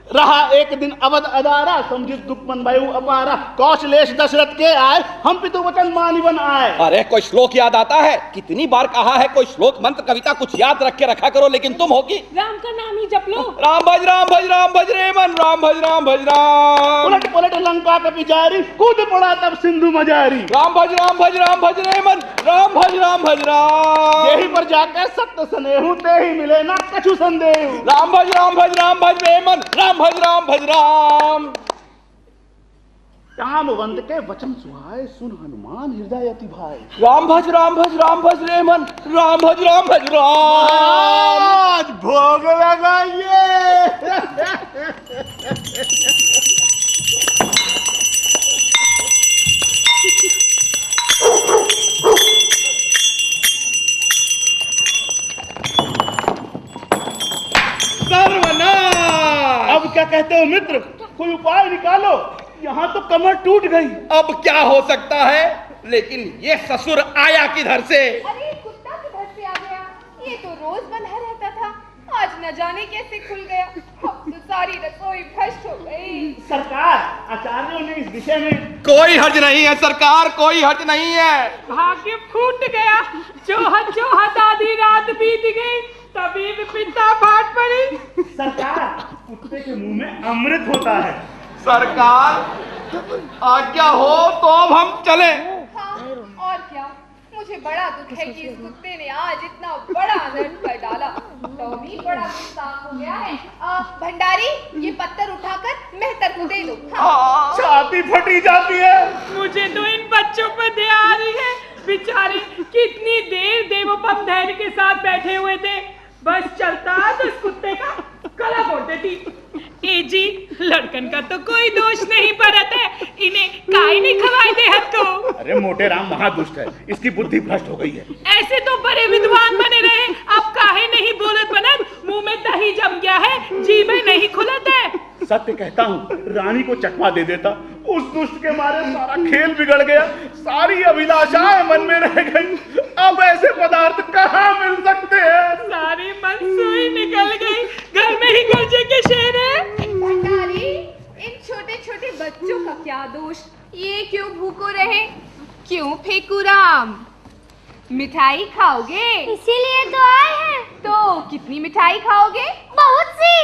रहा एक दिन अवध अदारा, समझित दुख मन भयउ अपारा, कौशलेश दशरथ के आए, हम पितु वचन मानी बन आए। अरे कोई श्लोक याद आता है? कितनी बार कहा है कोई श्लोक मंत्र कविता कुछ याद रख के रखा करो, लेकिन तुम हो कि राम का नाम ही जप लो। राम भज राम भज रे मन, राम भज राम। उलट पलट लंका कपि जारी, कूद पड़ा तब सिंधु मजारी। राम भज रे मन, राम भज राम। यही पर जाकर सत्य स्नेहु, ते ही मिले ना कछु संदेह। राम भज रे मन, राम भज राम। जामवंत के वचन सुहाए, सुन हनुमान हृदय अति भाई। राम भज रे मन, राम भज राम। आज भोग लगाइए। अब क्या कहते हो मित्र, कोई उपाय निकालो, यहाँ तो कमर टूट गई। अब क्या हो सकता है, लेकिन ये ससुर आया किधर से? अरे कुत्ता किधर से आ गया? ये तो रोज बंधा रहता था, आज न जाने कैसे खुल गया। अब तो सारी रसोई भ्रष्ट हो गई। सरकार, आचार्यों ने इस विषय में कोई हर्ज नहीं है सरकार, कोई हर्ज नहीं है। भाग्य फूट गया, जोहत आधी रात बीत गई, तभी विपिनता फाट पड़ी। सरकार, कुत्ते के मुंह में अमृत होता है। सरकार, आज्ञा हो तो अब हम चले। हाँ, और क्या, मुझे बड़ा दुख है कि इस कुत्ते ने आज इतना बड़ा अनर्थ कर डाला, तो भी बड़ा गुस्ताख हो गया है। भंडारी, ये पत्थर उठाकर मेहतर को दे दो। हाँ। छाती फटी जाती है। मुझे तो इन बच्चों पर दया आ रही है, बेचारे कितनी देर देवोपम धैर्य के साथ बैठे हुए थे, बस चलता तो इस कुत्ते का गला तोड़ देती। ए जी, लड़कन का तो कोई दोष नहीं परत है, इन्हें काहे नहीं खवाए दे हत को। अरे मोटे राम महादुष्ट है, इसकी बुद्धि भ्रष्ट हो गई है। ऐसे तो बड़े विद्वान बने रहे, अब काहे नहीं बोलत बनत, मुंह में दही जम गया है, जीभ नहीं खुलत है। सत्य कहता हूँ, रानी को चकमा दे देता, उस दुष्ट के मारे सारा खेल बिगड़ गया, सारी अभिलाषाएं मन में रह गई। अब ऐसे पदार्थ कहाँ मिल सकते हैं? सारी मनसूई निकल गई, घर में ही गर्जे के शेर है। भंडारी, इन छोटे छोटे बच्चों का क्या दोष? ये क्यों भूखो रहे? क्यों फेंकू राम? मिठाई खाओगे? इसीलिए तो आए हैं। तो कितनी मिठाई खाओगे? बहुत सी।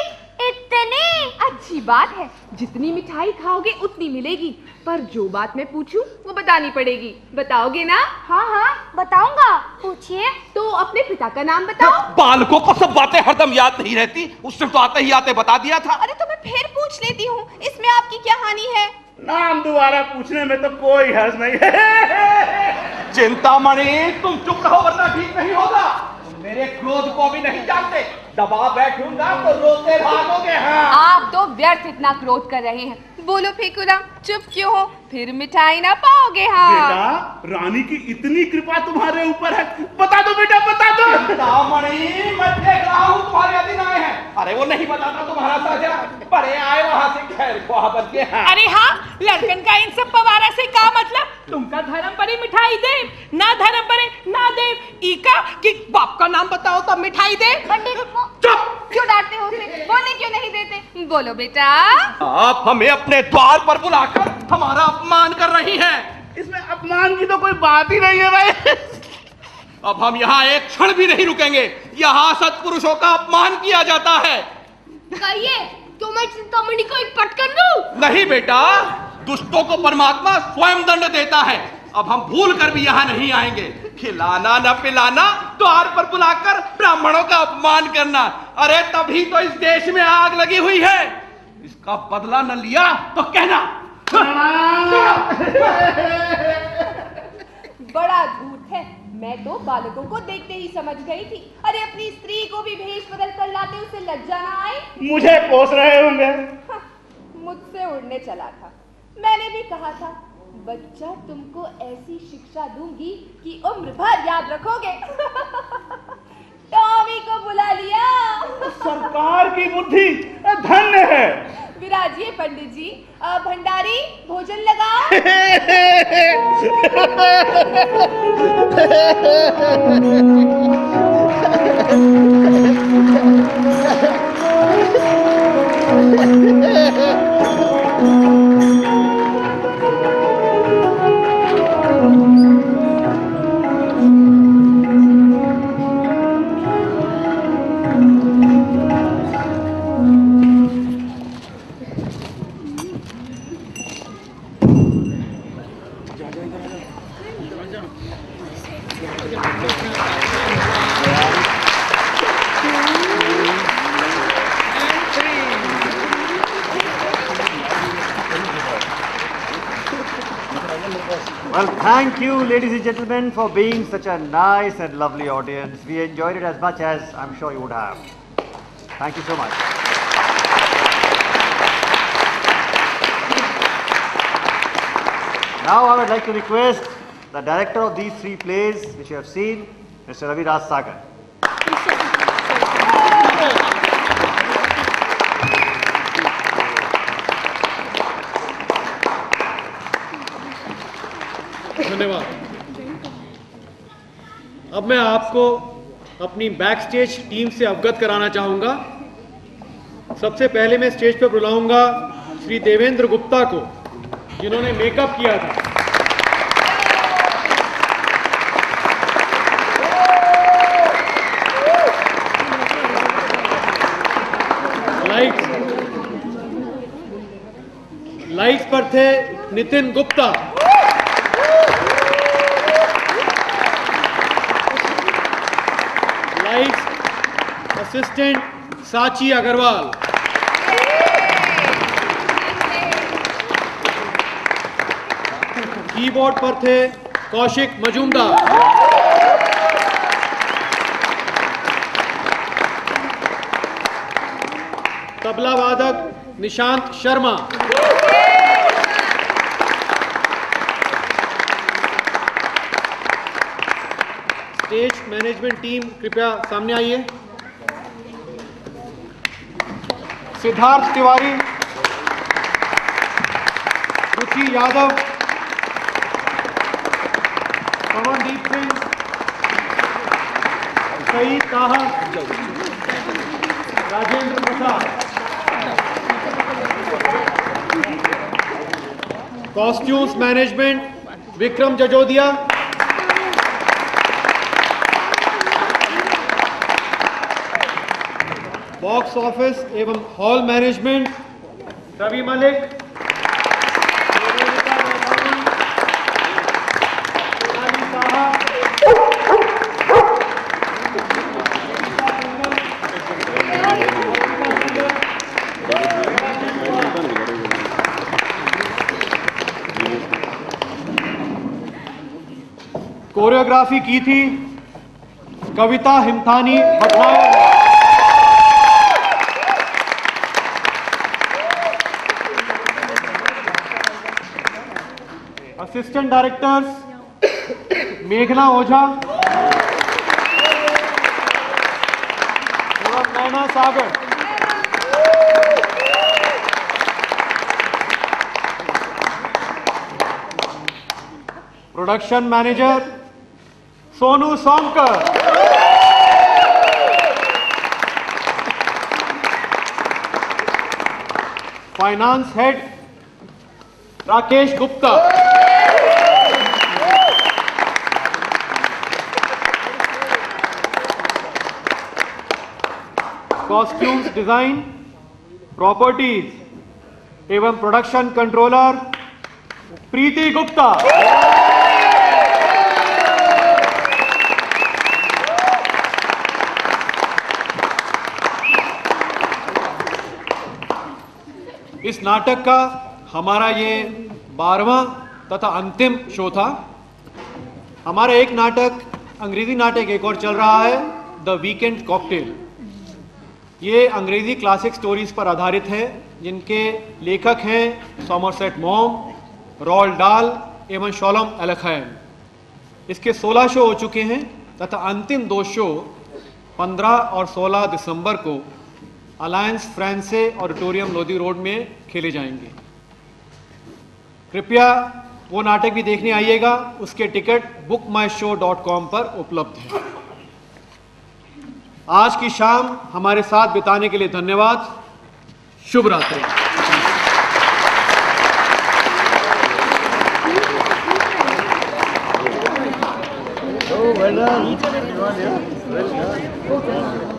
इतनी? अच्छी बात है, जितनी मिठाई खाओगे उतनी मिलेगी, पर जो बात मैं पूछूं वो बतानी पड़ेगी। बताओगे ना? हाँ हाँ बताऊंगा। पूछिए। तो अपने पिता का नाम बताओ। बालकों को सब बातें हरदम याद नहीं रहती, उसने तो आते ही आते बता दिया था। अरे तो मैं फिर पूछ लेती हूँ, इसमें आपकी क्या हानि है? नाम दोबारा पूछने में तो कोई हर्ज नहीं है। चिंतामणि, तुम चुप रहो वरना ठीक नहीं होगा। तुम मेरे क्रोध को भी नहीं जानते, दबा बैठूंगा तो रोते भागोगे। हाँ, आप तो व्यर्थ इतना क्रोध कर रहे हैं। बोलो फेकुराम, चुप क्यों हो? फिर मिठाई ना पाओगे। हाँ बेटा, रानी की इतनी कृपा तुम्हारे ऊपर है, बता दो बेटा, बता दो। चिंतामणि, मैं देख रहा हूँ तुम्हारे अधीन आए हैं। अरे वो नहीं बताता तुम्हारा साझा, परे आए वहां से खैर ख्वाह बन के। हाँ। अरे हाँ, लड़कन का इन सब पवारा से क्या मतलब? तुमका धर्म परी मिठाई दे, ना धर्म परे ना दे। इका कि बाप का नाम बताओ तब मिठाई दे। चुप! क्यों डांटते हो उसे? बोलने क्यों नहीं देते? बोलो बेटा। आप हमें अपने द्वार पर बुलाकर हमारा अपमान कर रही हैं। इसमें अपमान की तो कोई बात ही नहीं है भाई। अब हम यहाँ एक क्षण भी नहीं रुकेंगे। यहाँ सत्पुरुषों का अपमान किया जाता है। कहिए, तो मैं चिंतामणि को एक पटकन दूं? नहीं बेटा, दुष्टों को परमात्मा स्वयं दंड देता है। अब हम भूल कर भी यहाँ नहीं आएंगे। खिलाना न पिलाना, द्वार पर बुलाकर ब्राह्मणों का अपमान करना, अरे तभी तो इस देश में आग लगी हुई है। इसका बदला न लिया तो कहना। बड़ा झूठ है, मैं तो बालकों को देखते ही समझ गई थी। अरे अपनी स्त्री को भी भेष बदल कर लाते, उसे लज्जा ना आए? मुझे पोस रहे होंगे। मुझसे उड़ने चला था। मैंने भी कहा था, बच्चा तुमको ऐसी शिक्षा दूंगी कि उम्र भर याद रखोगे। टॉमी को बुला लिया। सरकार की बुद्धि धन्य है। विराजिए पंडित जी। भंडारी, भोजन लगाओ। Well, thank you, ladies and gentlemen, for being such a nice and lovely audience. We enjoyed it as much as I'm sure you would have. Thank you so much. Now I would like to request the director of these three plays which you have seen, Mr. Ravi Raj Sagar. धन्यवाद। अब मैं आपको अपनी back stage team से अवगत कराना चाहूंगा। सबसे पहले मैं स्टेज पर बुलाऊंगा श्री देवेंद्र गुप्ता को, जिन्होंने मेकअप किया था। लाइट्स पर थे नितिन गुप्ता। लाइट्स असिस्टेंट साची अग्रवाल। कीबोर्ड पर थे कौशिक मजूमदार। तबला वादक Nishant Sharma. Stage management team कृपया सामने आइए। सिद्धार्थ तिवारी, रुचि Yadav, Pawandeep Singh, Syed Taha, Rajendra Prasad. Costumes management Vikram Jajodia. Box office एवं hall management Ravi Malik. Choreography की थी कविता हिमथानी भटनागर। असिस्टेंट डायरेक्टर्स मेघना ओझा एवं Naina Sagar. Production manager Sonu Somkar. Finance head Rakesh Gupta. Costumes design properties एवं प्रोडक्शन कंट्रोलर प्रीति गुप्ता। इस नाटक का हमारा ये 12वां तथा अंतिम शो था। हमारा एक नाटक, अंग्रेजी नाटक एक और चल रहा है, द वीकेंड कॉकटेल। ये अंग्रेजी क्लासिक स्टोरीज पर आधारित है, जिनके लेखक हैं सॉमरसेट मॉम, रोल्ड डाल एवं शॉलम एलखैम। इसके 16 शो हो चुके हैं तथा अंतिम 2 शो 15 और 16 दिसंबर को अलायंस फ्रांसे ऑडिटोरियम लोधी रोड में खेले जाएंगे। कृपया वो नाटक भी देखने आइएगा। उसके टिकट bookmyshow.com पर उपलब्ध है। आज की शाम हमारे साथ बिताने के लिए धन्यवाद। शुभ रात्रि। Oh, well done. Well done.